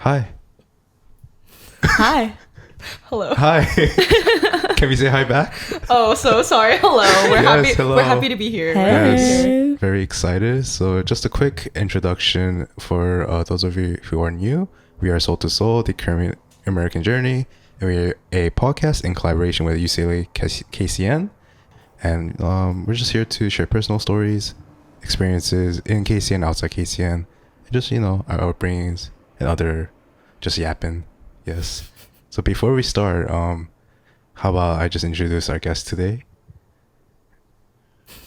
Hi. Hi. Hello. Hi. Can we say hi back? Oh, so sorry. Hello. Hello. We're happy to be here. Yes, very excited. So just a quick introduction for those of you who are new. We are Soul to Soul, the Korean American Journey, and we're a podcast in collaboration with UCLA KCN. And we're just here to share personal stories, experiences in KCN, outside KCN, and just, our upbringings and other just yapping. Yes. So before we start, how about I just introduce our guest today?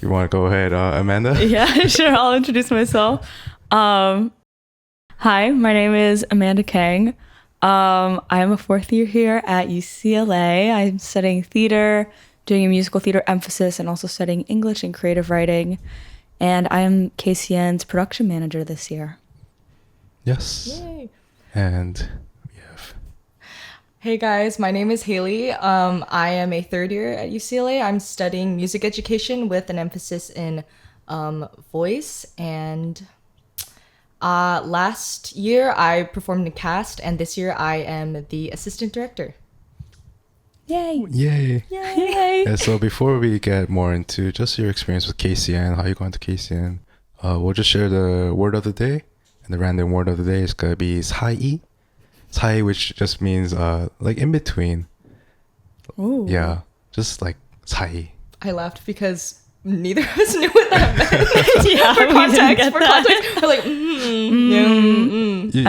You want to go ahead, Amanda? Yeah, sure. I'll introduce myself. Hi, my name is Amanda Kang. I am a fourth year here at UCLA. I'm studying theater, doing a musical theater emphasis, and also studying English and creative writing. And I am KCN's production manager this year. Yes. Yay. And we have... Hey guys, my name is Hailey. I am a third year at UCLA. I'm studying music education with an emphasis in voice. And last year I performed in cast, and this year I am the assistant director. Yay. Yay. Yay. Yeah, so before we get more into just your experience with KCN, how you going to KCN, we'll just share the word of the day. And the random word of the day is going to be 사이. 사이, which just means like in between. Ooh. Yeah, just like 사이. I laughed because neither of us knew what that meant. Yeah, for we didn't context, get we're that. like,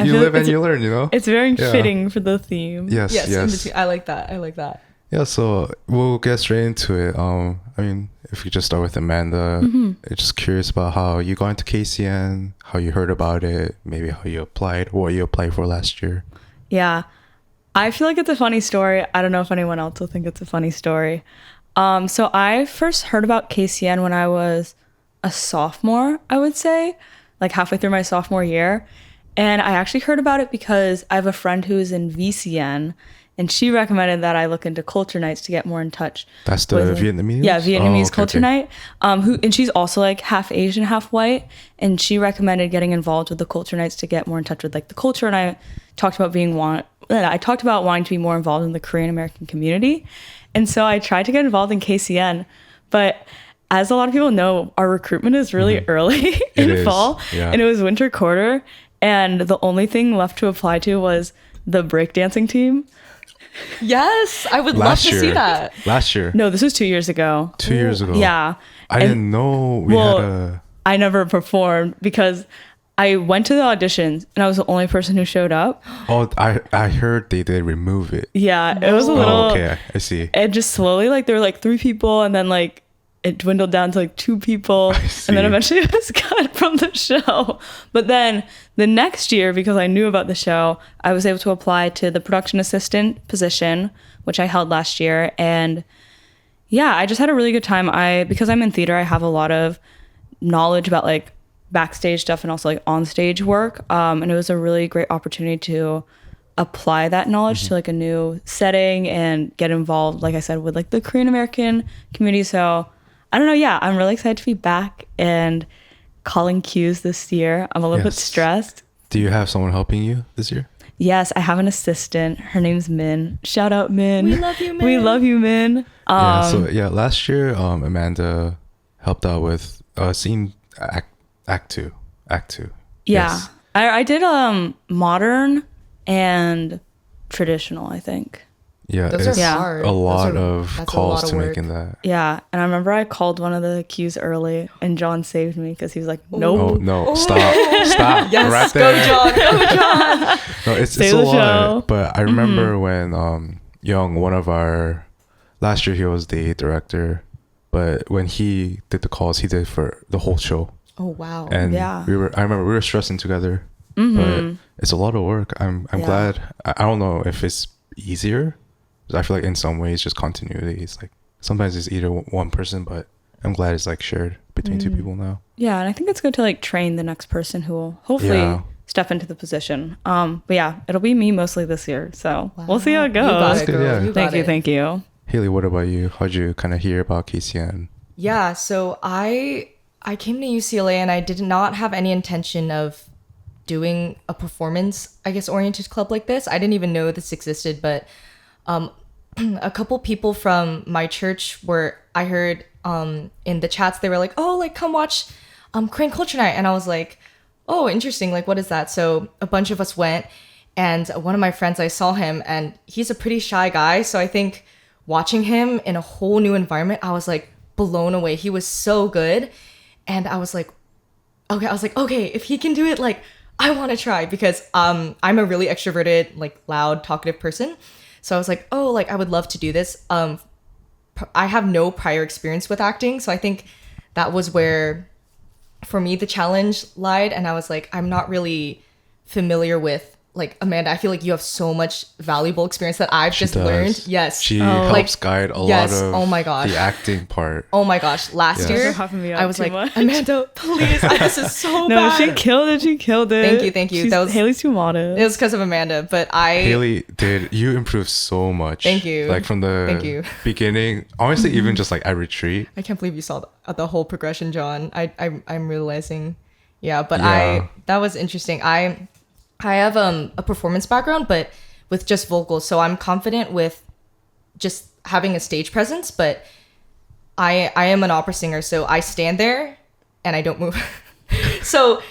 You live and you learn, It's very fitting for the theme. Yes, Yes, in yes. between. I like that. Yeah, so we'll get straight into it. If we just start with Amanda, I'm just curious about how you got into KCN, how you heard about it, maybe how you applied, what you applied for last year. Yeah. I feel like it's a funny story. I don't know if anyone else will think it's a funny story. So I first heard about KCN when I was a sophomore, I would say, like halfway through my sophomore year. And I actually heard about it because I have a friend who's in VCN, and she recommended that I look into culture nights to get more in touch. That's the with, Vietnamese? Yeah, Vietnamese culture night. night. And she's also like half Asian, half white. And she recommended getting involved with the culture nights to get more in touch with like the culture. And I talked about wanting to be more involved in the Korean American community. And so I tried to get involved in KCN. But as a lot of people know, our recruitment is really early in fall. Yeah. And it was winter quarter. And the only thing left to apply to was the breakdancing team. Yes, I would love to see that. Last year. No, this was 2 years ago. 2 years ago. Yeah. I didn't know we had a... I never performed because I went to the auditions and I was the only person who showed up. Oh, I heard they did remove it. Yeah, it was a little... Oh, okay, I see. And just slowly, like, there were like 3 people and then like it dwindled down to like 2 people. And then eventually it was cut from the show. But then the next year, because I knew about the show, I was able to apply to the production assistant position, which I held last year. And yeah, I just had a really good time. Because I'm in theater, I have a lot of knowledge about like backstage stuff and also like on stage work. And it was a really great opportunity to apply that knowledge to like a new setting and get involved, like I said, with like the Korean American community. So I don't know. Yeah, I'm really excited to be back and calling cues this year. I'm a little bit stressed. Do you have someone helping you this year? Yes, I have an assistant. Her name's Min. Shout out, Min. We love you, Min. We love you, Min. Last year, Amanda helped out with scene act two. Yeah, Yes. I did modern and traditional, I think. Yeah, Those it's are hard. a lot of that's a calls lot of to work. making that. Yeah, and I remember I called one of the cues early, and John saved me because he was like, "Nope." Oh no! Stop! Yes, Right go there. John, go John. No, it's Save a the lot. show. But I remember when Young, one of our last year, he was the director, but when he did the calls, he did for the whole show. Oh wow. And Yeah. I remember we were stressing together, but it's a lot of work. I'm glad. I don't know if it's easier. I feel like in some ways, just continuity. It's like sometimes it's either one person, but I'm glad it's like shared between 2 people now. Yeah, and I think it's good to like train the next person who will hopefully step into the position. But yeah, it'll be me mostly this year, so we'll see how it goes. You got That's it, good, girl. yeah. You got it. Thank you. Hailey, what about you? How'd you kind of hear about KCN? Yeah, so I came to UCLA and I did not have any intention of doing a performance, I guess, oriented club like this. I didn't even know this existed, but a couple people from my church I heard in the chats, they were like, oh, like come watch Korean Culture Night. And I was like, oh, interesting. Like, what is that? So a bunch of us went, and one of my friends, I saw him, and he's a pretty shy guy. So I think watching him in a whole new environment, I was like blown away. He was so good. And I was like, okay, if he can do it, like I want to try, because I'm a really extroverted, like loud, talkative person. So I was like, oh, like I would love to do this. I have no prior experience with acting. So I think that was where, for me, the challenge lied. And I was like, I'm not really familiar with, like, Amanda, I feel like you have so much valuable experience that I've just learned. Yes. She helps guide a lot of oh my gosh. the acting part. Oh my gosh. Last year, I was like, much. Amanda, please. This is so No, bad. she killed it. Thank you. Haley's too modest. It was because of Amanda, but Haley, you improved so much. Thank you. Like from the beginning, honestly, even just like at retreat. I can't believe you saw the whole progression, John. I'm realizing. Yeah, but that was interesting. I have a performance background, but with just vocals. So I'm confident with just having a stage presence, but I am an opera singer. So I stand there and I don't move. So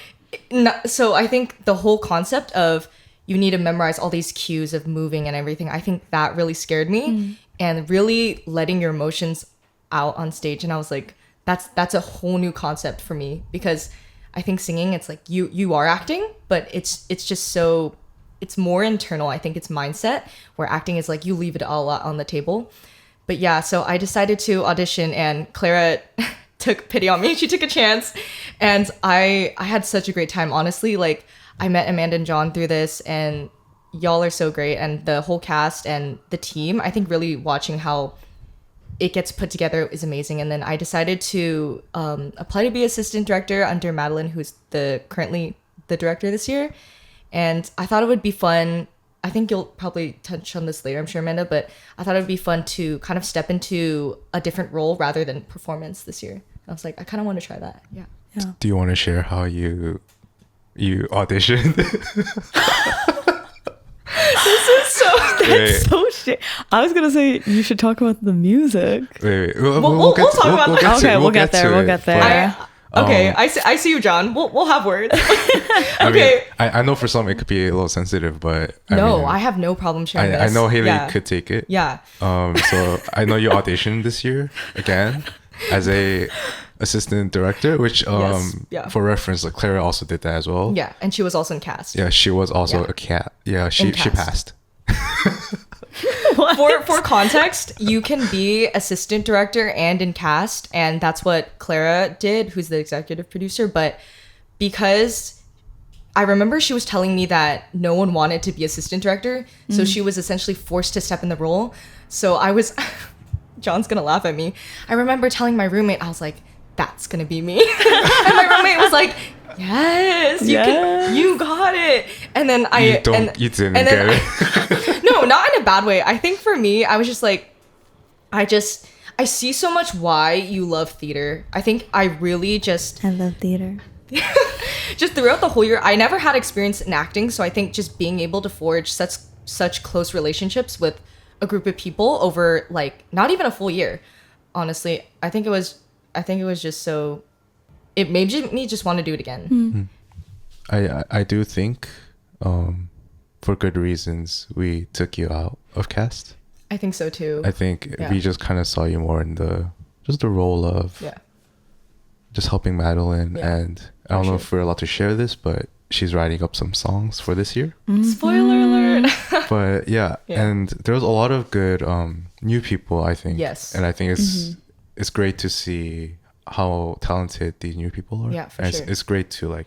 I think the whole concept of you need to memorize all these cues of moving and everything, I think that really scared me, and really letting your emotions out on stage. And I was like, that's a whole new concept for me, because I think singing, it's like you are acting, but it's just so, it's more internal. I think it's mindset, where acting is like you leave it all out on the table. But yeah, so I decided to audition, and Clara took pity on me. She took a chance, and I had such a great time. Honestly, like I met Amanda and John through this, and y'all are so great, and the whole cast and the team. I think really watching how it gets put together is amazing. And then I decided to apply to be assistant director under Madeline, who's currently the director this year. And I thought it would be fun. I think you'll probably touch on this later, I'm sure, Amanda, but I thought it would be fun to kind of step into a different role rather than performance this year. I was like, I kind of want to try that. Yeah. Do you want to share how you auditioned? That's so shit. I was gonna say you should talk about the music. Wait. We'll talk about that. Okay, we'll get there. I see you, John. We'll have words. Okay. I know for some it could be a little sensitive, but I have no problem sharing this. I know Hailey could take it. Yeah. So I know you auditioned this year again as a assistant director, which for reference, like Clara also did that as well. Yeah, and she was also in cast. Yeah, she was also a cat. Yeah, she passed. For context, you can be assistant director and in cast, and that's what Clara did, who's the executive producer. But because I remember she was telling me that no one wanted to be assistant director, so she was essentially forced to step in the role. So I was John's gonna laugh at me. I remember telling my roommate, I was like, that's gonna be me. And my roommate was like, yes, you got it. And then you didn't get it. No, not in a bad way. I think for me, I was just like, I see so much why you love theater. I think I love theater. Just throughout the whole year, I never had experience in acting, so I think just being able to forge such close relationships with a group of people over like not even a full year, honestly, I think it was just so, it made me just want to do it again. I do think for good reasons we took you out of cast. I think so too. I think we just kind of saw you more in the role of just helping Madeline. And I don't know if we're allowed to share this, but she's writing up some songs for this year. Spoiler alert. But and there was a lot of good new people, I think. Yes. And I think it's great to see how talented these new people are. Yeah, for and sure. It's great to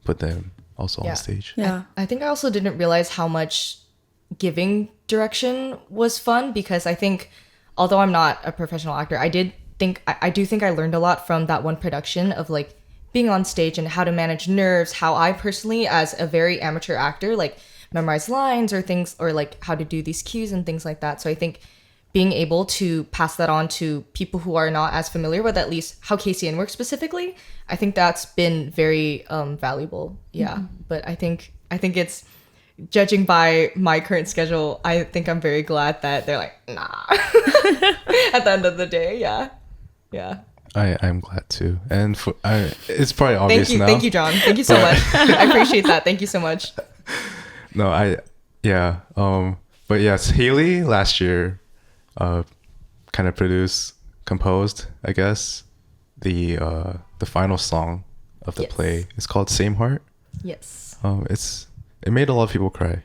put them also on stage. Yeah. I think I also didn't realize how much giving direction was fun, because I think, although I'm not a professional actor, I do think I learned a lot from that one production of being on stage and how to manage nerves, how I personally, as a very amateur actor, memorize lines or things, or how to do these cues and things like that. So I think being able to pass that on to people who are not as familiar with at least how KCN works specifically, I think that's been very valuable. Yeah. But I think it's, judging by my current schedule, I think I'm very glad that they're like, nah. At the end of the day, yeah. I'm glad too. And it's probably obvious now. Thank you, John. Thank you so much. I appreciate that. Thank you so much. No, but yes, Hailey last year kind of composed, I guess, the final song of the play. It's called Same Heart. Yes. It made a lot of people cry.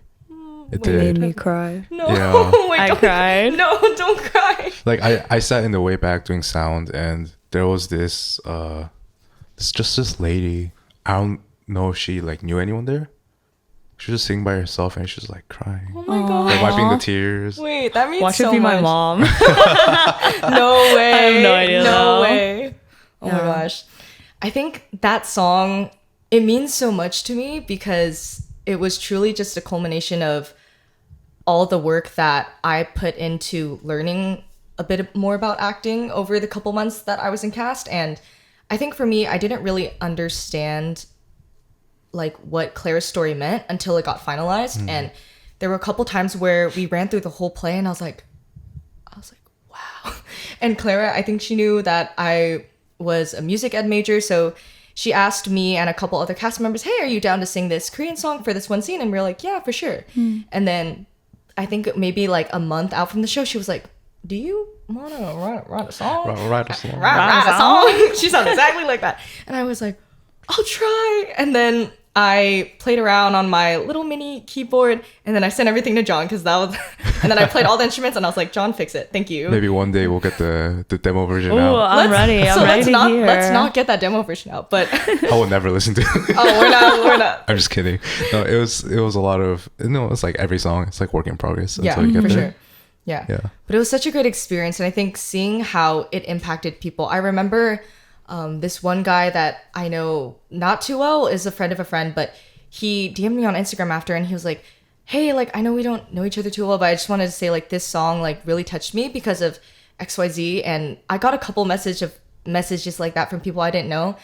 It did. Made me cry. No, Yeah. wait, I cried. No, don't cry. Like I sat in the way back doing sound, and there was this lady. I don't know if she like knew anyone there. She was just sitting by herself, and she was like crying, Oh my god. like wiping the tears. Wait, that means Watch so it be much. my mom. No way. I have no idea, No though. way. Oh my Yeah. gosh. I think that song, it means so much to me because it was truly just a culmination of all the work that I put into learning a bit more about acting over the couple months that I was in cast. And I think for me, I didn't really understand like what Claire's story meant until it got finalized. And there were a couple times where we ran through the whole play and I was like, wow. And Clara, I think she knew that I was a music ed major, so she asked me and a couple other cast members, hey, are you down to sing this Korean song for this one scene? And we were like, yeah, for sure. And then I think maybe like a month out from the show, she was like, do you want to write a song? Write a song. Write a song. She sounded exactly like that. And I was like, I'll try. And then I played around on my little mini keyboard, and then I sent everything to John because that was, and then I played all the instruments, and I was like, John, fix it. Thank you. Maybe one day we'll get the demo version Ooh, out. I'm ready. I'm ready to hear. Let's not get that demo version out. But I will never listen to it. oh, we're not. I'm just kidding. No, it was a lot of, it's like every song, it's like work in progress Yeah, until you get for there. sure. Yeah. Yeah. But it was such a great experience. And I think seeing how it impacted people. I remember this one guy that I know not too well is a friend of a friend, but he DM'd me on Instagram after and he was like, hey, like, I know we don't know each other too well, but I just wanted to say like this song like really touched me because of XYZ. And I got a couple messages like that from people I didn't know.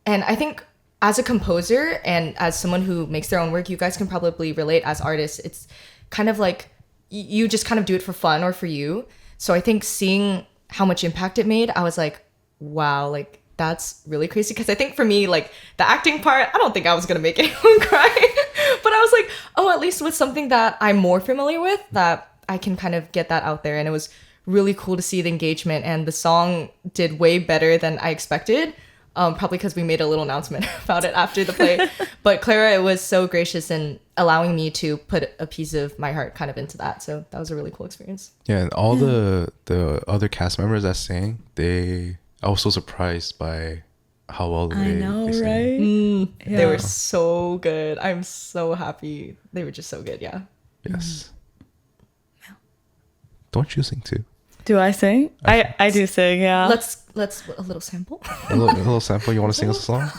And I think as a composer and as someone who makes their own work, you guys can probably relate as artists. It's kind of like you just kind of do it for fun or for you. So I think seeing how much impact it made, I was like, wow, like that's really crazy. Because I think for me, like the acting part, I don't think I was going to make anyone cry. But I was like, oh, at least with something that I'm more familiar with, that I can kind of get that out there. And it was really cool to see the engagement. And the song did way better than I expected. Probably because we made a little announcement about it after the play. But Clara was so gracious in allowing me to put a piece of my heart kind of into that. So that was a really cool experience. Yeah, and all the other cast members that sang, I was so surprised by how well they I know, they sang. right? They Yeah. were so good. I'm so happy. They were just so good. Yeah. Yes. Don't you sing too? Do I sing? I do sing, yeah. Let's a little sample. A little sample. You want to sing us a song?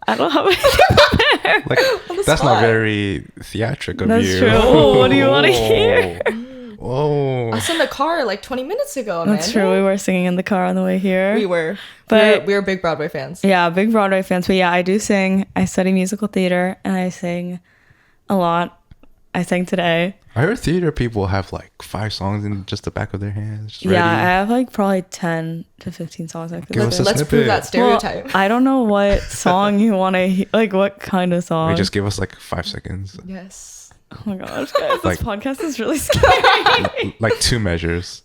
I don't have anything. Like that's not very theatric of That's you. true. Oh, what do you want to hear? Oh. I was in the car like 20 minutes ago, man. That's true. We were singing in the car on the way here. We were. But- we were big Broadway fans. Yeah, big Broadway fans. But yeah, I do sing. I study musical theater and I sing a lot. I sang today. I heard theater people have like 5 songs in just the back of their hands. Just Yeah, I ready. have like probably 10 to 15 songs I could Give us sing. a Let's prove that snippet. stereotype. Well, I don't know what song you want to hear. Like, what kind of song? Wait, just give us like 5 seconds. Yes. Oh my gosh, guys, this Like- podcast is really scary. Like 2 measures.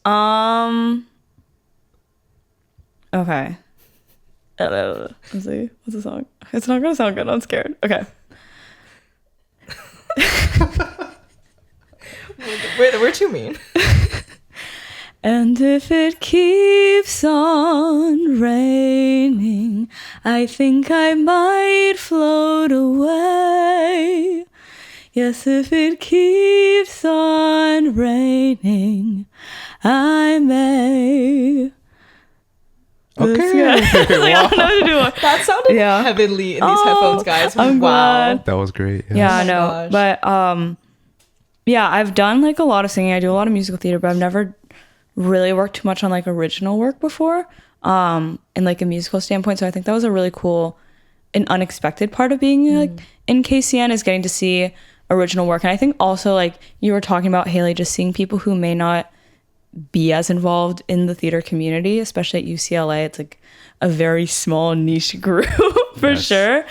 Okay. Let's see. What's the song? It's not gonna sound good. I'm scared. Okay. We're too mean. And if it keeps on raining, I think I might float away. Yes, if it keeps on raining, I may. Okay. Like, I don't know what to do. That sounded Yeah. heavenly in these headphones, guys. I'm wow. glad. That was great. Yeah, I my know. gosh. But yeah, I've done like a lot of singing. I do a lot of musical theater, but I've never really worked too much on like original work before, in like a musical standpoint. So I think that was a really cool and unexpected part of being like in KCN, is getting to see original work. And I think also, like you were talking about, Hailey, just seeing people who may not be as involved in the theater community, especially at UCLA. It's like a very small niche group for sure.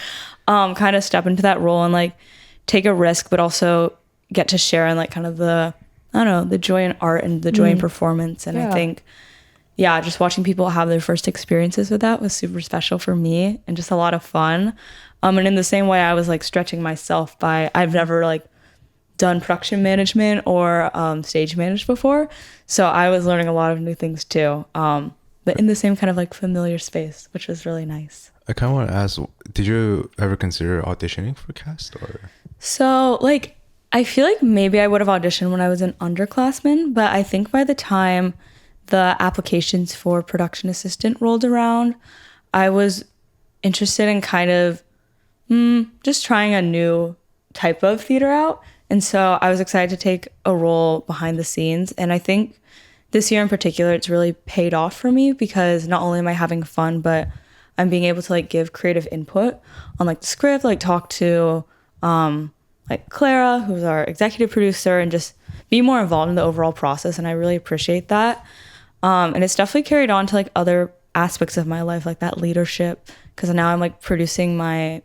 Kind of step into that role and like take a risk, but also get to share in like kind of the, I don't know, the joy in art and the joy in performance. And I think, just watching people have their first experiences with that was super special for me and just a lot of fun. And in the same way, I was like stretching myself by, I've never like done production management or stage managed before. So I was learning a lot of new things too. But in the same kind of like familiar space, which was really nice. I kind of want to ask, did you ever consider auditioning for cast or? So like, I feel like maybe I would have auditioned when I was an underclassman, but I think by the time the applications for production assistant rolled around, I was interested in kind of just trying a new type of theater out. And so I was excited to take a role behind the scenes. And I think this year in particular, it's really paid off for me because not only am I having fun, but I'm being able to like give creative input on like the script, like talk to like Clara, who's our executive producer, and just be more involved in the overall process. And I really appreciate that. And it's definitely carried on to like other aspects of my life, like that leadership, because now I'm like producing my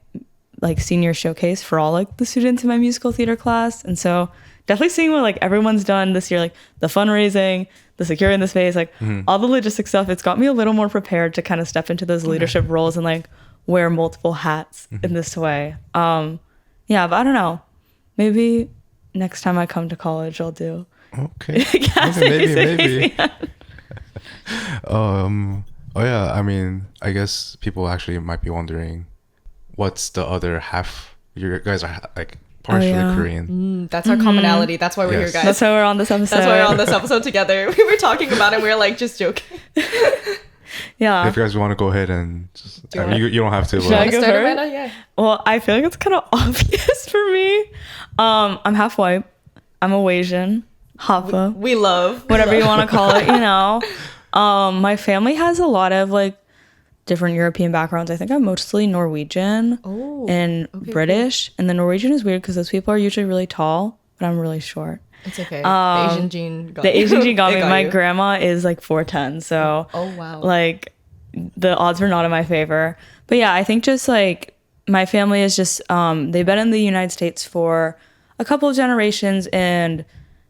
like senior showcase for all like the students in my musical theater class. And so definitely seeing what like everyone's done this year, like the fundraising, the securing the space, like all the logistic stuff, it's got me a little more prepared to kind of step into those leadership roles and like wear multiple hats in this way. But I don't know, maybe next time I come to college I'll do maybe. I mean, I guess people actually might be wondering, what's the other half? You guys are like partially Korean. That's our commonality. That's why we're here, guys. That's why we're on this episode. That's why we're on this episode together. We were talking about it. We were like just joking. Yeah. If you guys want to go ahead and just, you don't have to. Should I go start, first? Amanda? Yeah. Well, I feel like it's kind of obvious for me. I'm half white. I'm a Asian. Hapa. We love. Whatever you want to call it, you know. My family has a lot of like different European backgrounds. I think I'm mostly Norwegian and British. Cool. And the Norwegian is weird because those people are usually really tall, but I'm really short. It's okay. The Asian gene got me. My grandma is like 4'10", so wow. Like the odds were not in my favor. But yeah, I think just like my family is just they've been in the United States for a couple of generations, and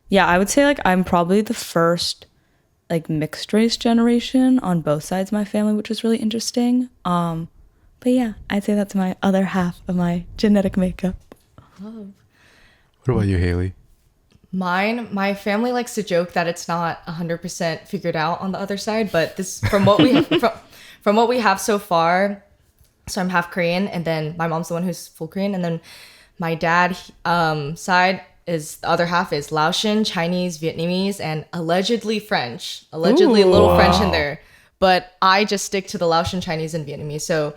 yeah, I would say like I'm probably the first like mixed race generation on both sides of my family, which is really interesting. But yeah, I'd say that's my other half of my genetic makeup. Love. What about you, Hailey? My family likes to joke that it's not 100% figured out on the other side, but this from what we from what we have so far. So I'm half Korean, and then my mom's the one who's full Korean, and then my dad side is the other half is Laotian, Chinese, Vietnamese, and allegedly French. Allegedly a little French in there, but I just stick to the Laotian, Chinese, and Vietnamese. So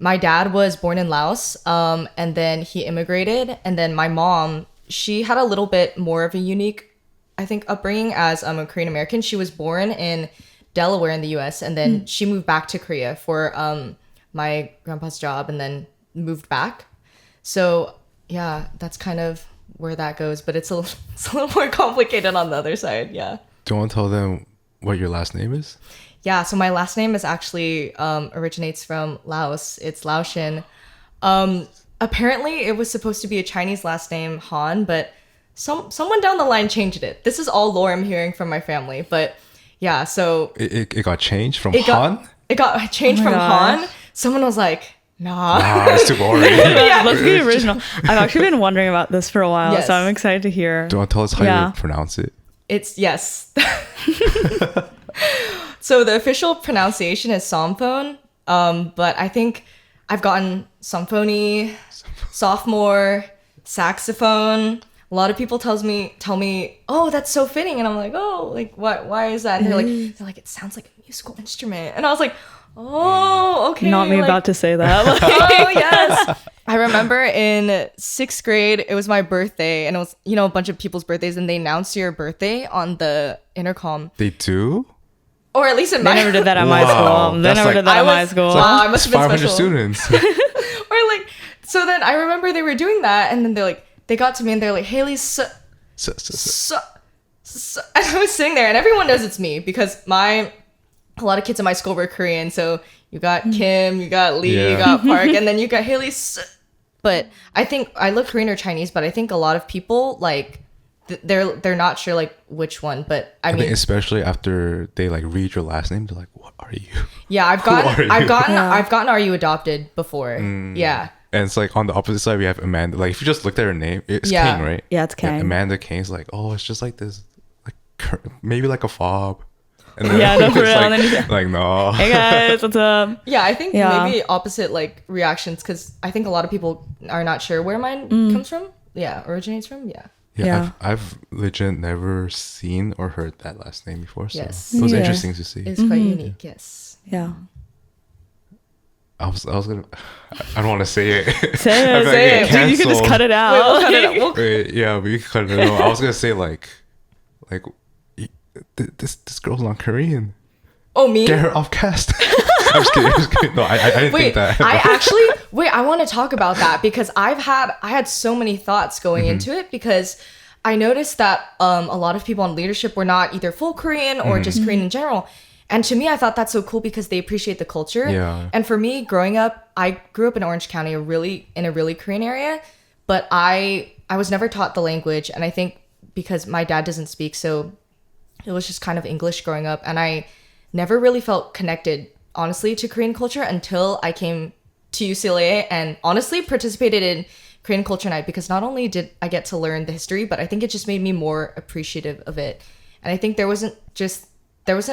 my dad was born in Laos, and then he immigrated, and then my mom, she had a little bit more of a unique, I think, upbringing as a Korean American. She was born in Delaware in the U.S., and then she moved back to Korea for my grandpa's job, and then moved back. So yeah, that's kind of where that goes, but it's a little more complicated on the other side. Yeah. Do you want to tell them what your last name is? Yeah, so my last name is actually originates from Laos. It's Laotian. Apparently it was supposed to be a Chinese last name, Han, but someone down the line changed it. This is all lore I'm hearing from my family, but yeah, so it got changed from Han? It got changed from Han. Someone was like, nah, it's too boring. Yeah, let's be original. I've actually been wondering about this for a while, so I'm excited to hear. Do you want to tell us how you pronounce it? It's yes. So the official pronunciation is somphone, but I think I've gotten symphony, sophomore, saxophone. A lot of people tell me, oh, that's so fitting, and I'm like, oh, like what? Why is that? And they're like, it sounds like a musical instrument, and I was like, oh, okay. Not me about to say that. Oh yes. I remember in 6th grade, it was my birthday, and it was, a bunch of people's birthdays, and they announced your birthday on the intercom. They do? Or at least in my... They never did that at my school. They That's never like- did that at my school. Wow, I must have been 500 special. students. Or like, so then I remember they were doing that, and then they got to me, and they're like, Hailey, and I was sitting there, and everyone knows it's me, because a lot of kids in my school were Korean, so you got Kim, you got Lee, you got Park, and then you got Hailey. But I think I look Korean or Chinese, but I think a lot of people like they're not sure like which one. But I mean, think especially after they like read your last name, they're like, "What are you?" yeah, I've gotten "Are you adopted?" before. Yeah. And it's like on the opposite side, we have Amanda. Like if you just looked at her name, it's Yeah. King, right? Yeah, it's King. Amanda King's like, oh, it's just like this, like maybe like a fob. And then Yeah, no, for it's real. Like, And then like no. Hey guys, what's up? Yeah, I think Yeah. maybe opposite like reactions, because I think a lot of people are not sure where mine comes from. Yeah, originates from. Yeah. Yeah. I've legit never seen or heard that last name before. So Yes. it was Yeah. interesting to see. It's quite unique. Yes. Yeah. I was gonna. I don't want to say it. Say I it, feel like say I it. get You can just canceled. cut it out. Wait, we'll cut it out. We'll- Wait, yeah, we can cut it out. I was gonna say like this girl's not Korean. Oh, me? Get her off cast. I'm just kidding. No, I didn't Wait, think that. I want to talk about that, because I had so many thoughts going into it, because I noticed that a lot of people in leadership were not either full Korean or just Korean in general. And to me, I thought that's so cool, because they appreciate the culture. Yeah. And for me, growing up, I grew up in Orange County, in a really Korean area, but I was never taught the language, and I think because my dad doesn't speak, so it was just kind of English growing up, and I never really felt connected, honestly, to Korean culture until I came to UCLA and honestly participated in Korean Culture Night, because not only did I get to learn the history, but I think it just made me more appreciative of it. And I think there wasn't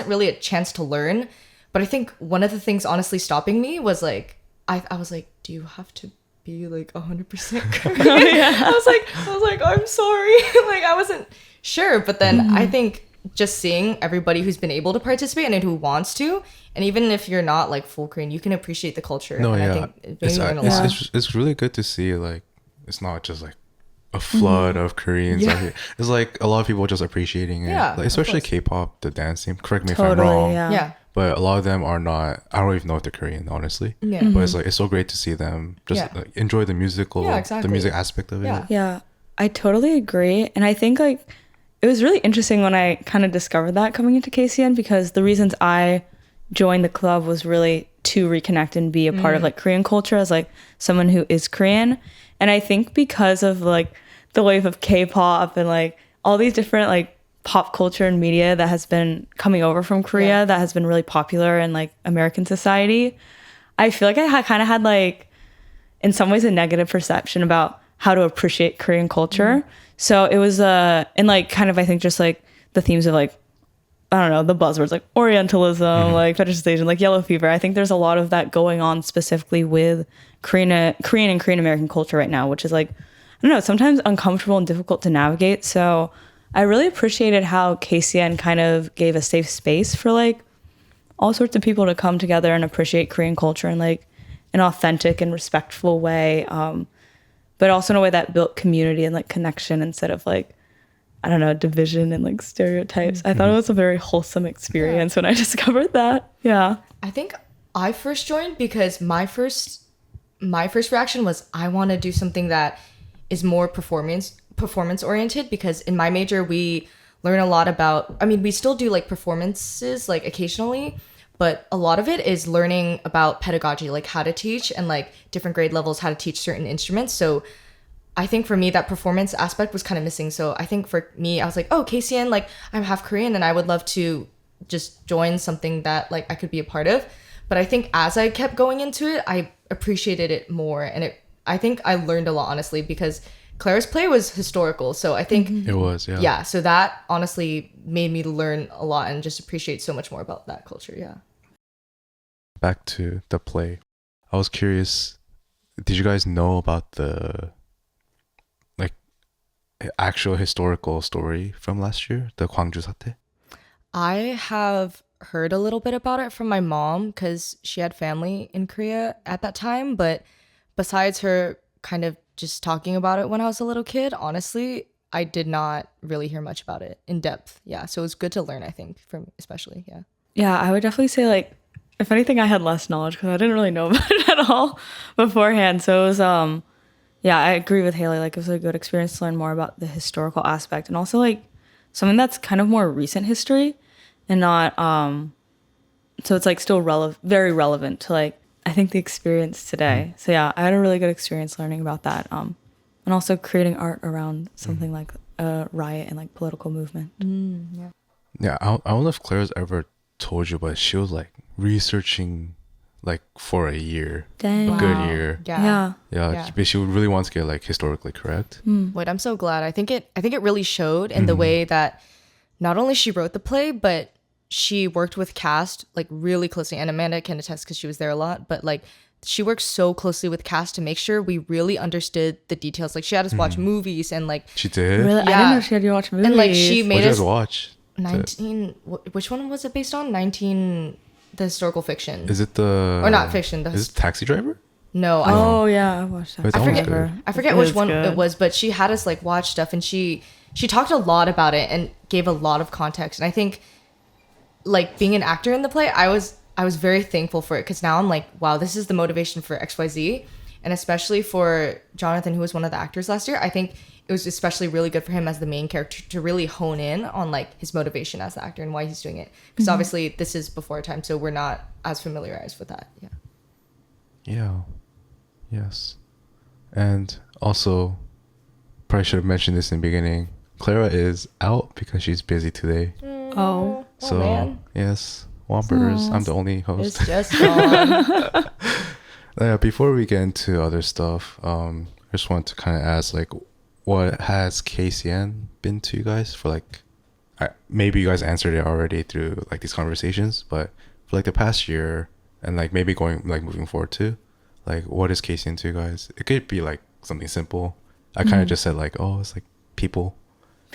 really a chance to learn, but I think one of the things honestly stopping me was like, I was like, do you have to be like 100% Korean? I was like, I'm sorry. Like I wasn't sure, but then I think just seeing everybody who's been able to participate and who wants to, and even if you're not like full Korean, you can appreciate the culture. No, and yeah, I think it made me learn a lot. it's really good to see like it's not just like a flood of Koreans out here. It's like a lot of people just appreciating it. Yeah, like, of especially course. K-pop, the dance scene. Correct me if Totally. I'm wrong. Yeah. Yeah. But a lot of them are not. I don't even know if they're Korean, honestly. Yeah. But it's like it's so great to see them just Yeah. like, enjoy the musical, Yeah, the exactly. music aspect of it. Yeah. Yeah, I totally agree. And I think like it was really interesting when I kind of discovered that coming into KCN, because the reasons I joined the club was really to reconnect and be a part of like Korean culture as like someone who is Korean. And I think because of like the wave of K-pop and like all these different like pop culture and media that has been coming over from Korea that has been really popular in like American society, I feel like I kind of had like in some ways a negative perception about how to appreciate Korean culture. So it was and like kind of I think just like the themes of like I don't know, the buzzwords like Orientalism, like fetishization, like yellow fever. I think there's a lot of that going on specifically with Korean and Korean American culture right now, which is like, I don't know, sometimes uncomfortable and difficult to navigate. So I really appreciated how KCN kind of gave a safe space for like all sorts of people to come together and appreciate Korean culture in like an authentic and respectful way. But also in a way that built community and like connection instead of like, I don't know, division and like stereotypes. I thought it was a very wholesome experience when I discovered that. Yeah. I think I first joined because my first reaction was I want to do something that is more performance oriented, because in my major we learn a lot about, I mean, we still do like performances like occasionally, but a lot of it is learning about pedagogy, like how to teach and like different grade levels, how to teach certain instruments. So I think for me, that performance aspect was kind of missing. So I think for me, I was like, oh, KCN, like I'm half Korean and I would love to just join something that like I could be a part of. But I think as I kept going into it, I appreciated it more. And I think I learned a lot, honestly, because Claire's play was historical. So I think, It was, yeah. yeah, so that honestly made me learn a lot and just appreciate so much more about that culture. Yeah. Back to the play. I was curious, did you guys know about the like actual historical story from last year, the Gwangju 사태? I have heard a little bit about it from my mom because she had family in Korea at that time. But besides her kind of just talking about it when I was a little kid, honestly, I did not really hear much about it in depth. Yeah. So it was good to learn, I think, from especially. Yeah. Yeah, I would definitely say like, if anything, I had less knowledge because I didn't really know about it at all beforehand. So it was, yeah, I agree with Hailey. Like, it was a good experience to learn more about the historical aspect and also like something that's kind of more recent history and not, so it's like still very relevant to like, I think the experience today. So yeah, I had a really good experience learning about that. And also creating art around something like a riot and like political movement. Yeah. Yeah, I don't know if Claire's ever told you, but she was like researching like for a year. Dang. A good year. Yeah. Yeah, but she would really want to get like historically correct. Wait, I'm so glad. I think it really showed in the way that not only she wrote the play, but she worked with cast like really closely. And Amanda can attest because she was there a lot. But like she worked so closely with cast to make sure we really understood the details. Like she had us watch movies and like She did? Really? I didn't know she had you watch movies. and like she What made did you us guys watch? 19. Which one was it based on? 19. The historical fiction. Is it the... Or not fiction. Is it Taxi Driver? No. Oh yeah, I watched that. Wait, that one's good. I forget which one it was, but she had us like watch stuff and she talked a lot about it and gave a lot of context. And I think like being an actor in the play, I was very thankful for it because now I'm like, wow, this is the motivation for XYZ. And especially for Jonathan, who was one of the actors last year, I think it was especially really good for him as the main character to really hone in on like his motivation as the actor and why he's doing it. Because obviously this is before time, so we're not as familiarized with that. Yeah. Yeah. Yes. And also, probably should have mentioned this in the beginning. Clara is out because she's busy today. Oh. So, man. yes. Whompers. I'm the only host. It's just gone. Before we get into other stuff, I just want to kind of ask, like, what has KCN been to you guys for, like, maybe you guys answered it already through, like, these conversations, but for, like, the past year and, like, maybe moving forward too, like, what is KCN to you guys? It could be, like, something simple. I kind of just said, like, oh, it's, like, people.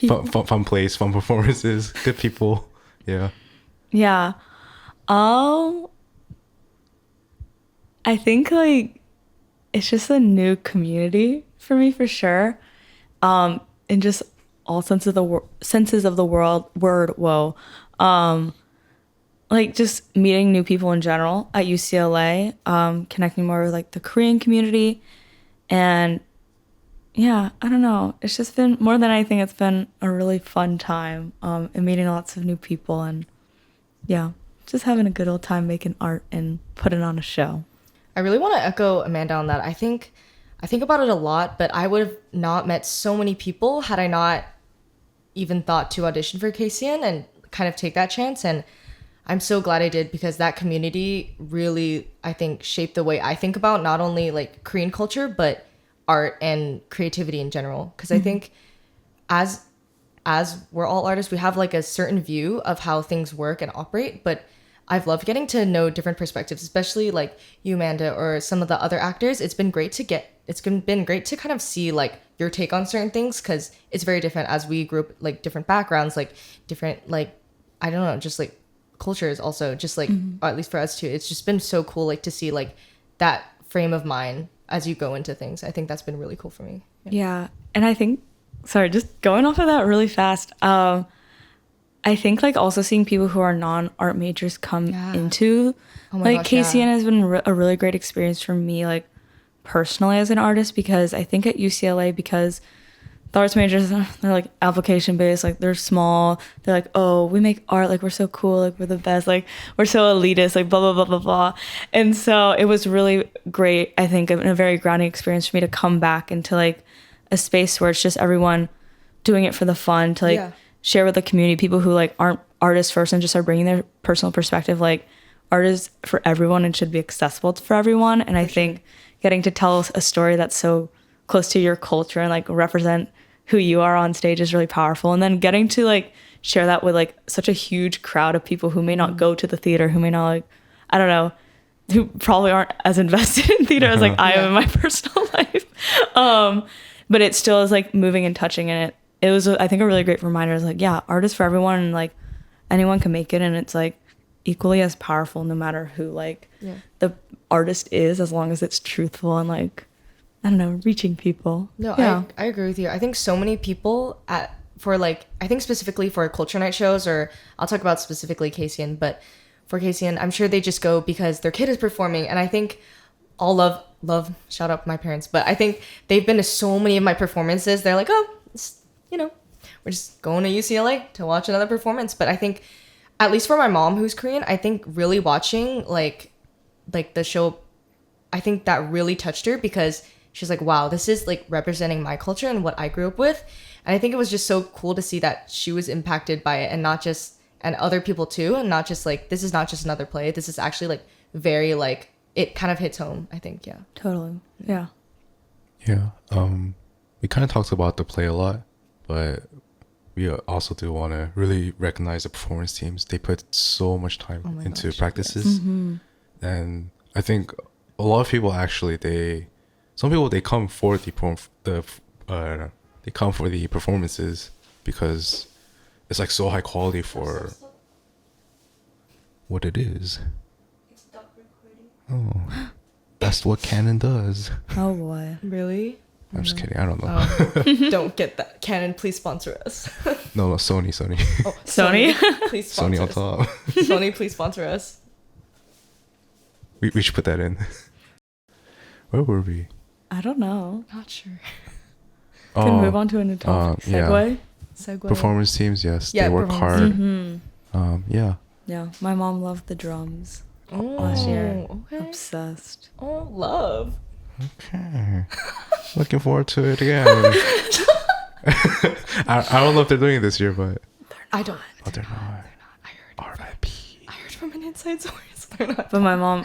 Fun place, fun performances, good people. Yeah. Yeah. I think like it's just a new community for me for sure. In just all senses of the word. Like just meeting new people in general at UCLA, connecting more with like the Korean community, and yeah, I don't know. It's just been more than anything. It's been a really fun time, and meeting lots of new people, and yeah, just having a good old time making art and putting on a show. I really want to echo Amanda on that. I think about it a lot, but I would have not met so many people had I not even thought to audition for KCN and kind of take that chance. And I'm so glad I did because that community really, I think, shaped the way I think about not only like Korean culture, but art and creativity in general. Because I think as we're all artists, we have like a certain view of how things work and operate, but I've loved getting to know different perspectives, especially like you, Amanda, or some of the other actors. It's been great to kind of see like your take on certain things because it's very different as we grew up, like different backgrounds, like different, like, I don't know, just like cultures also, just like, or at least for us too. It's just been so cool like to see like that frame of mind as you go into things. I think that's been really cool for me. Yeah. And I think, sorry, just going off of that really fast. I think like also seeing people who are non-art majors come into like KCN has been a really great experience for me, like personally as an artist, because I think at UCLA, because the arts majors, they're like application based, like they're small, they're like, oh, we make art, like we're so cool, like we're the best, like we're so elitist, like blah blah blah blah blah. And so it was really great, I think, and a very grounding experience for me to come back into like a space where it's just everyone doing it for the fun, to like share with the community, people who like aren't artists first and just are bringing their personal perspective. Like art is for everyone and should be accessible for everyone. And I think getting to tell a story that's so close to your culture and like represent who you are on stage is really powerful. And then getting to like share that with like such a huge crowd of people who may not go to the theater, who may not like, I don't know, who probably aren't as invested in theater as like I am in my personal life. But it still is like moving and touching, and it was, I think, a really great reminder. It's like, yeah, art is for everyone, and like anyone can make it, and it's like equally as powerful no matter who like the artist is, as long as it's truthful and like, I don't know, reaching people. No, Yeah. I agree with you. I think so many people I think specifically for culture night shows, or I'll talk about specifically KCN, but for KCN, I'm sure they just go because their kid is performing. And I think all love, shout out my parents, but I think they've been to so many of my performances. They're like, oh, we're just going to UCLA to watch another performance. But I think, at least for my mom who's Korean, I think really watching like the show, I think that really touched her because she's like, wow, this is like representing my culture and what I grew up with. And I think it was just so cool to see that she was impacted by it, and other people too, and not just like, this is not just another play. This is actually like very like, it kind of hits home, I think. Yeah. Totally. Yeah. Yeah. We kind of talked about the play a lot, but we also do want to really recognize the performance teams. They put so much time into practices. Yes. Mm-hmm. And I think a lot of people actually, some people, they come for they come for the performances because it's like so high quality for what it is. Oh, that's what Canon does. Oh boy. Really? I'm just kidding. I don't know. Don't get that. Canon, please sponsor us. No, Sony. Oh, Sony? Please sponsor Sony on us. top. Sony, please sponsor us. We should put that in. Where were we? I don't know. Not sure. Can move on to a new topic. yeah. Segue? Segue. Performance teams, yes. Yeah, they work hard. Mm-hmm. Yeah. Yeah. My mom loved the drums. Oh, Last year. okay. Obsessed. Oh, love. Okay. Looking forward to it again. I don't know if they're doing it this year, but I don't. oh, they're not. R.I.P. I heard from an inside source. They're not. But my mom,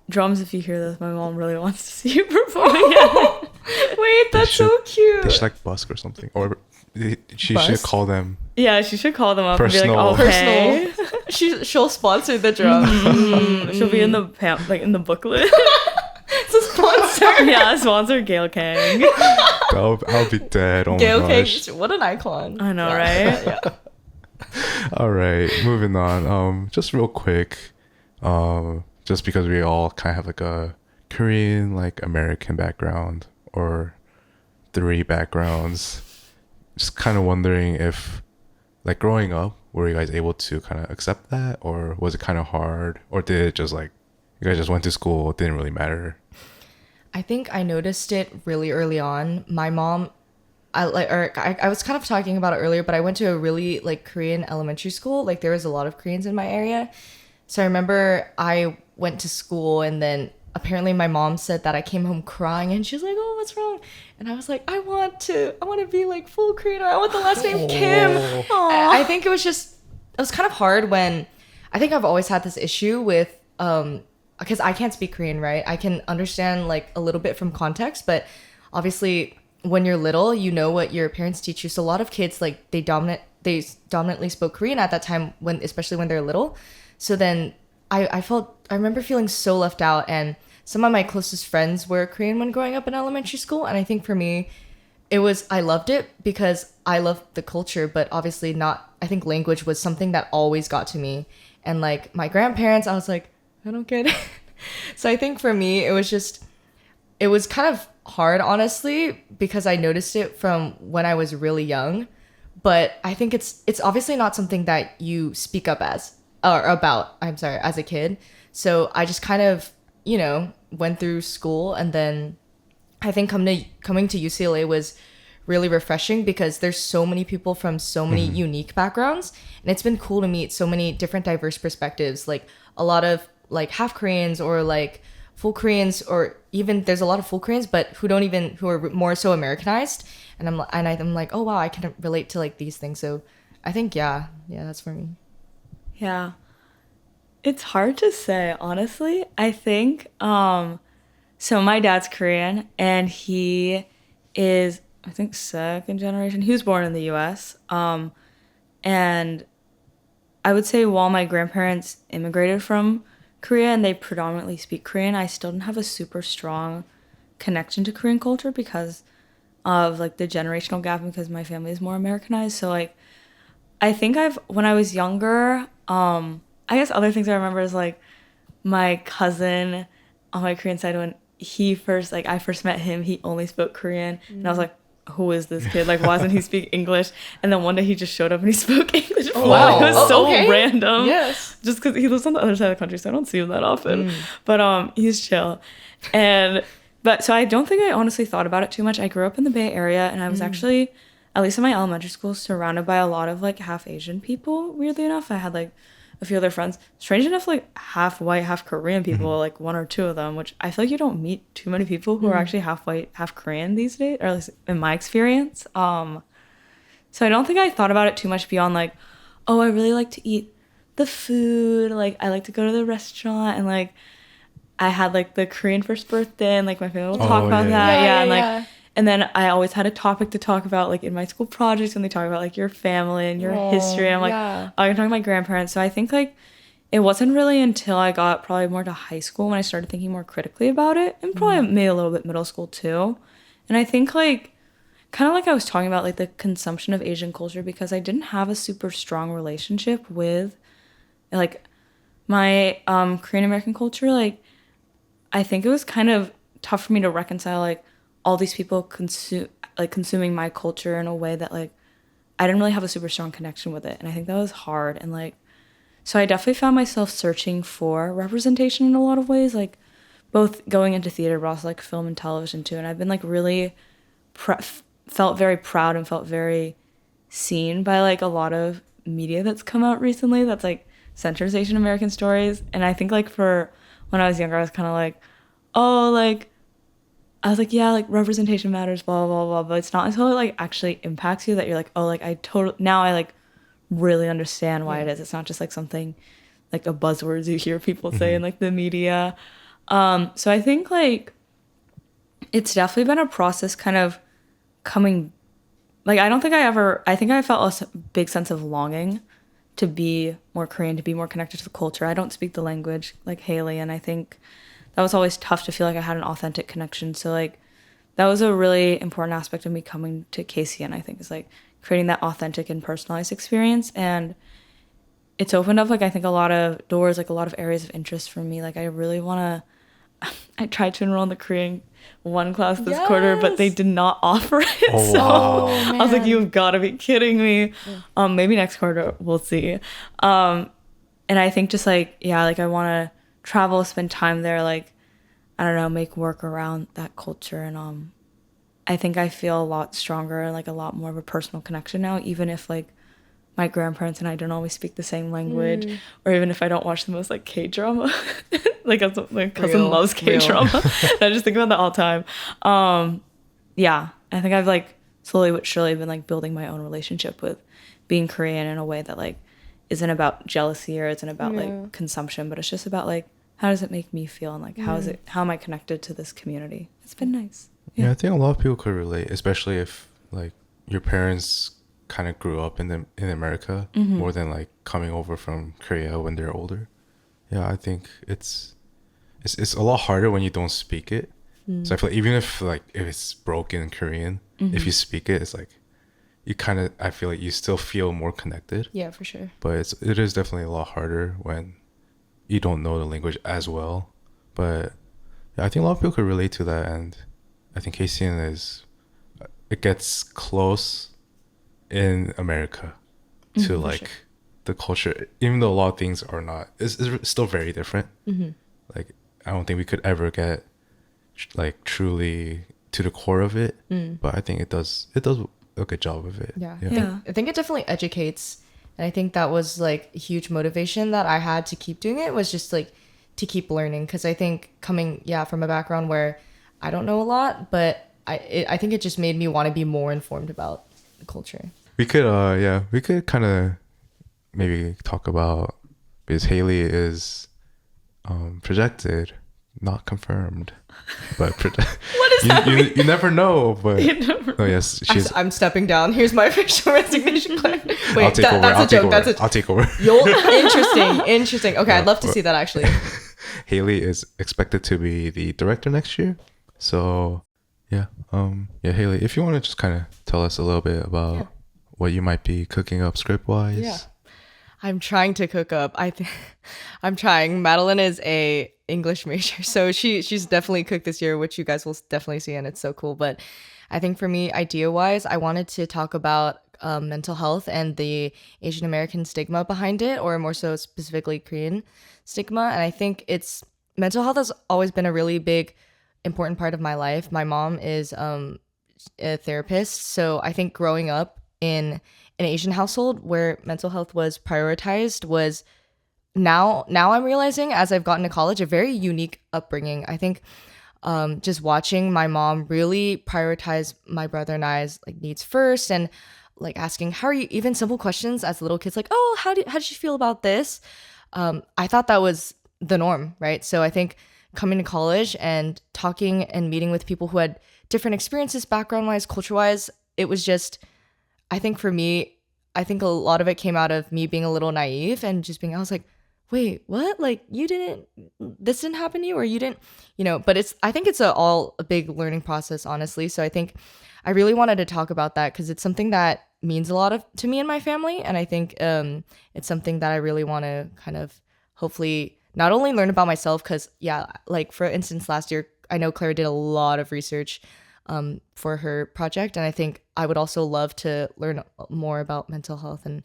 drums, if you hear this, my mom really wants to see you perform again. Wait, that's so cute. They should like busk or something, or she Busk? should call them. Yeah, she should call them up Personal. and be like, okay. Personal. She'll sponsor the drum. She'll be in the in the booklet. It's a sponsor. Yeah, sponsor Gail Kang. I'll be dead. Oh Gail my Kang, gosh. what an icon. I know, Yeah. right? Yeah. All right, moving on. Just real quick, just because we all kind of have like a Korean, like American background or 3 backgrounds. Just kind of wondering if, like growing up, were you guys able to kind of accept that, or was it kind of hard, or did it just like you guys just went to school, it didn't really matter? I think I noticed it really early on. My mom, I was kind of talking about it earlier, but I went to a really like Korean elementary school. Like there was a lot of Koreans in my area. So I remember I went to school, and then apparently my mom said that I came home crying, and she was like, "Oh, what's wrong?" And I was like, I want to be like full Korean. I want the last name Kim. I think it was kind of hard when, I think I've always had this issue with, because I can't speak Korean, right? I can understand like a little bit from context, but obviously when you're little, you know what your parents teach you. So a lot of kids, like they dominantly spoke Korean at that time, especially when they're little. So then I remember feeling so left out, and some of my closest friends were Korean when growing up in elementary school. And I think for me, I loved it because I loved the culture, but obviously not, I think language was something that always got to me. And like my grandparents, I was like, I don't get it. So I think for me, it was kind of hard, honestly, because I noticed it from when I was really young. But I think it's obviously not something that you speak up as a kid. So I just kind of, went through school, and then I think coming to UCLA was really refreshing because there's so many people from so many unique backgrounds, and it's been cool to meet so many different diverse perspectives, like a lot of like half Koreans or like full Koreans, or even there's a lot of full Koreans but who are more so Americanized, and I'm like, oh wow, I can relate to like these things. So I think yeah that's for me. Yeah. It's hard to say, honestly. I think, so my dad's Korean, and he is, I think, second generation. He was born in the US. And I would say while my grandparents immigrated from Korea and they predominantly speak Korean, I still didn't have a super strong connection to Korean culture because of like the generational gap, and because my family is more Americanized. So like, I think when I was younger, I guess other things I remember is like my cousin on my Korean side, when I first met him, he only spoke Korean, and I was like, who is this kid? Like, why doesn't he speak English? And then one day he just showed up and he spoke English. Oh, wow. It was so okay. random. Yes. Just because he lives on the other side of the country, so I don't see him that often. But he's chill. But so I don't think I honestly thought about it too much. I grew up in the Bay Area, and I was actually, at least in my elementary school, surrounded by a lot of like half Asian people, weirdly enough. I had like a few other friends. Strange enough, like half white, half Korean people, like one or two of them, which I feel like you don't meet too many people who are actually half white, half Korean these days, or at least in my experience. So I don't think I thought about it too much beyond like, oh, I really like to eat the food. Like, I like to go to the restaurant, and like, I had like the Korean first birthday, and like my family will talk about that. Yeah, and like, and then I always had a topic to talk about, like in my school projects, when they talk about like your family and your history. I'm like, oh, I can talk to my grandparents. So I think like it wasn't really until I got probably more to high school when I started thinking more critically about it, and probably maybe a little bit middle school too. And I think like kind of like I was talking about like the consumption of Asian culture, because I didn't have a super strong relationship with like my Korean American culture. Like I think it was kind of tough for me to reconcile like all these people consuming my culture in a way that like I didn't really have a super strong connection with it. And I think that was hard. And like, so I definitely found myself searching for representation in a lot of ways, like both going into theater, but also like film and television too. And I've been like really felt very proud and felt very seen by like a lot of media that's come out recently that's like centers Asian American stories. And I think like for when I was younger, I was kind of like, oh, like, I was like, yeah, like representation matters, blah, blah, blah. But it's not until it like actually impacts you that you're like, oh, like now I like really understand why it is. It's not just like something like a buzzwords you hear people say in like the media. So I think like it's definitely been a process kind of coming, like, I think I felt a big sense of longing to be more Korean, to be more connected to the culture. I don't speak the language like Hailey, and I think that was always tough to feel like I had an authentic connection. So like that was a really important aspect of me coming to KCN, I think, is like creating that authentic and personalized experience. And it's opened up like I think a lot of doors, like a lot of areas of interest for me. Like I really want to, I tried to enroll in the Korean 1 class this quarter, but they did not offer it. Oh, so wow. I was like, you've got to be kidding me. Maybe next quarter, we'll see. And I think just like, yeah, like I want to travel, spend time there, like, I don't know, make work around that culture. And I think I feel a lot stronger and like a lot more of a personal connection now, even if like my grandparents and I don't always speak the same language, or even if I don't watch the most like K-drama. Like my cousin loves K-drama. And I just think about that all the time. Yeah, I think I've like slowly but surely been like building my own relationship with being Korean in a way that like isn't about jealousy or isn't about like consumption, but it's just about like, how does it make me feel, and like how am I connected to this community? It's been nice. Yeah, I think a lot of people could relate, especially if like your parents kind of grew up in America more than like coming over from Korea when they're older. Yeah, I think it's a lot harder when you don't speak it. So I feel like even if it's broken in Korean, if you speak it, it's like I feel like you still feel more connected. Yeah, for sure. But it is definitely a lot harder when you don't know the language as well. But yeah, I think a lot of people could relate to that, and I think KCN it gets close in America to like the culture, even though a lot of things are not, it's still very different. Like I don't think we could ever get like truly to the core of it, but I think it does a good job of it. I think it definitely educates. And I think that was like a huge motivation that I had to keep doing it, was just like to keep learning. Because I think coming from a background where I don't know a lot, but I think it just made me want to be more informed about the culture. We could kind of maybe talk about, because Hailey is projected, not confirmed, but what is that? You never know. But yes, I'm stepping down. Here's my official resignation letter. Wait, I'll take over. That's a joke. I'll take over. Interesting. Okay, I'd love to see that actually. Hailey is expected to be the director next year. So Hailey, if you want to just kind of tell us a little bit about what you might be cooking up script wise. I'm trying to cook up. I'm trying. Madeline is a English major, so she's definitely cooked this year, which you guys will definitely see, and it's so cool. But I think for me, idea wise, I wanted to talk about mental health and the Asian American stigma behind it, or more so specifically Korean stigma. And I think mental health has always been a really big, important part of my life. My mom is a therapist, so I think growing up in an Asian household where mental health was prioritized was now I'm realizing, as I've gotten to college, a very unique upbringing. I think just watching my mom really prioritize my brother and I's like needs first, and like asking how are you, even simple questions as little kids, like, oh, how did you feel about this? I thought that was the norm, right? So I think coming to college and talking and meeting with people who had different experiences, background wise, culture wise, it was just, I think for me, I think a lot of it came out of me being a little naive and just being, I was like, wait, what? Like this didn't happen to you, or you didn't, but I think it's all a big learning process, honestly. So I think I really wanted to talk about that because it's something that means a lot to me and my family. And I think it's something that I really want to kind of hopefully not only learn about myself, because like for instance, last year, I know Claire did a lot of research for her project. And I think I would also love to learn more about mental health and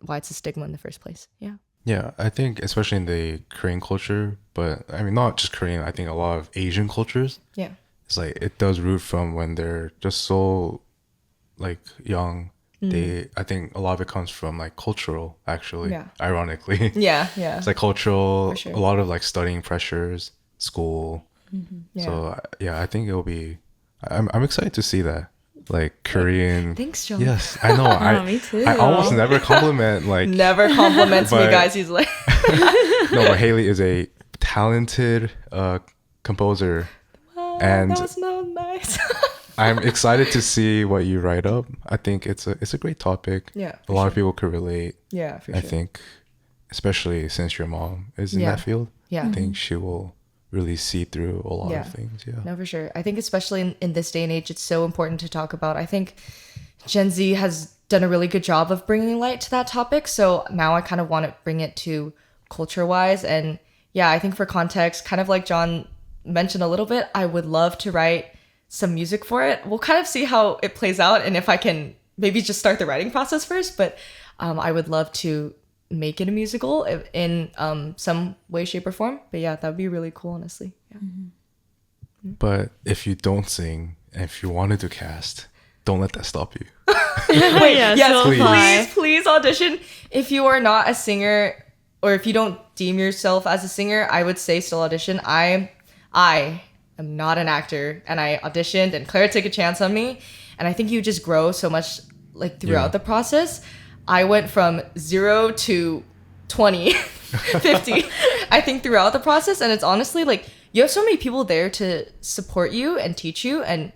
why it's a stigma in the first place. Yeah. Yeah, I think especially in the Korean culture, but I mean, not just Korean, I think a lot of Asian cultures. Yeah. It's like it does root from when they're just so like young. I think a lot of it comes from like cultural, actually, ironically. Yeah. It's like cultural, For sure. a lot of like studying pressures, school. Yeah. So I think it'll be, I'm excited to see that. Like Korean. Thanks, John. Yes, I know. Me too. I almost never compliment like. Never compliments me, guys. He's like. No, but Hailey is a talented composer, and that was so nice. I'm excited to see what you write up. I think it's a great topic. Yeah, a lot of people could relate. Yeah, for I sure. think, especially since your mom is in that field. Yeah. I think she will really see through a lot of things. Yeah. No, for sure. I think especially in this day and age, it's so important to talk about. I think Gen Z has done a really good job of bringing light to that topic. So now I kind of want to bring it to culture wise. And yeah, I think for context, kind of like John mentioned a little bit, I would love to write some music for it. We'll kind of see how it plays out and if I can maybe just start the writing process first. But I would love to make it a musical in some way, shape, or form. But yeah, that would be really cool, honestly. Yeah. But if you don't sing, and if you wanted to cast, don't let that stop you. Wait, Yeah, yes, so please audition. If you are not a singer, or if you don't deem yourself as a singer, I would say still audition. I am not an actor, and I auditioned, and Claire took a chance on me, and I think you just grow so much like throughout the process. I went from 0 to 20, 50, I think throughout the process. And it's honestly like you have so many people there to support you and teach you. And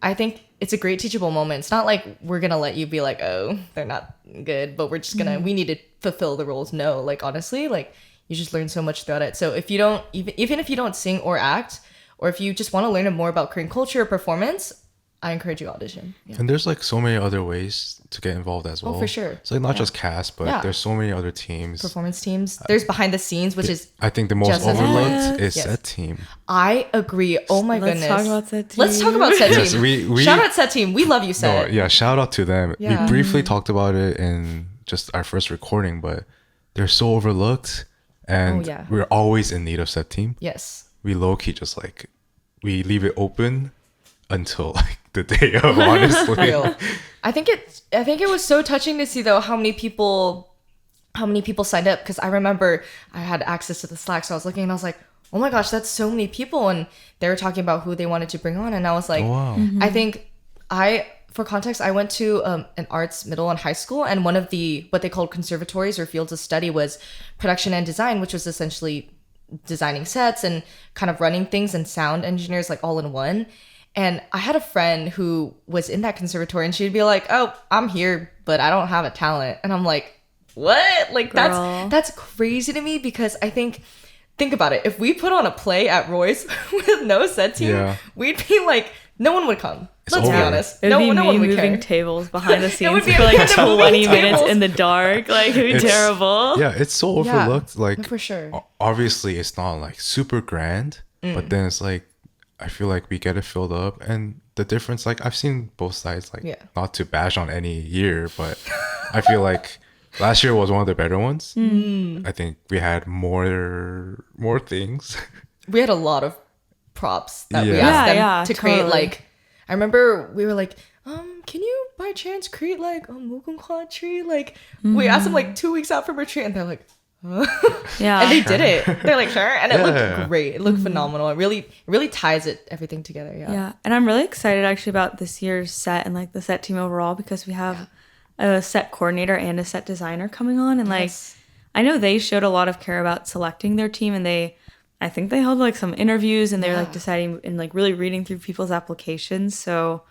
I think it's a great teachable moment. It's not like we're going to let you be like, oh, they're not good, but we're just going to, we need to fulfill the roles. No, like honestly, like you just learn so much throughout it. So if you don't, even if you don't sing or act, or if you just want to learn more about Korean culture or performance, I encourage you to audition. Yeah. And there's like so many other ways to get involved as well. Oh, for sure. It's like not just cast, but there's so many other teams. Performance teams. There's behind the scenes, which is I think the most just as overlooked is Yes. set team. I agree. Oh my Let's goodness. talk about set team. Let's talk about set Yes, team. we Shout out set team. We love you, set. No, yeah, shout out to them. Yeah. We briefly talked about it in just our first recording, but they're so overlooked, and we're always in need of set team. Yes. We low key just like we leave it open until like the day of, honestly. Real. I think it was so touching to see though how many people signed up, because I remember I had access to the Slack, so I was looking and I was like, oh my gosh, that's so many people, and they were talking about who they wanted to bring on, and I was like, Oh, wow. I think for context, I went to an arts middle and high school, and one of the what they called conservatories or fields of study was production and design, which was essentially designing sets and kind of running things, and sound engineers like all in one. And I had a friend who was in that conservatory, and she'd be like, oh, I'm here, but I don't have a talent. And I'm like, what? Like, Girl. that's crazy to me, because I think about it. If we put on a play at Roy's with no set team, we'd be like, no one would come. Let's be over. honest. It'd No be one me would moving care. tables behind the scenes would be for like a moving 20 minutes tables. in the dark. Like, it'd be It's- terrible. Yeah, it's so Yeah. overlooked. Like, No, for sure. obviously, it's not like super grand, but then it's like, I feel like we get it filled up, and the difference, like, I've seen both sides. Like, Yeah. not to bash on any year, but I feel like last year was one of the better ones. I think we had more things. We had a lot of props that we Yeah. asked them Yeah, to create. totally. Like, I remember we were like, can you by chance create like a mugunghwa tree? Like, we asked them like 2 weeks out from retreat, and they're like, Yeah. and they did it. They're like, sure, and it Yeah. looked great. It looked phenomenal. It really ties everything together. Yeah. Yeah, and I'm really excited actually about this year's set and like the set team overall because we have a set coordinator and a set designer coming on, and like Yes. I know they showed a lot of care about selecting their team, and I think they held like some interviews and they're like deciding and like really reading through people's applications. So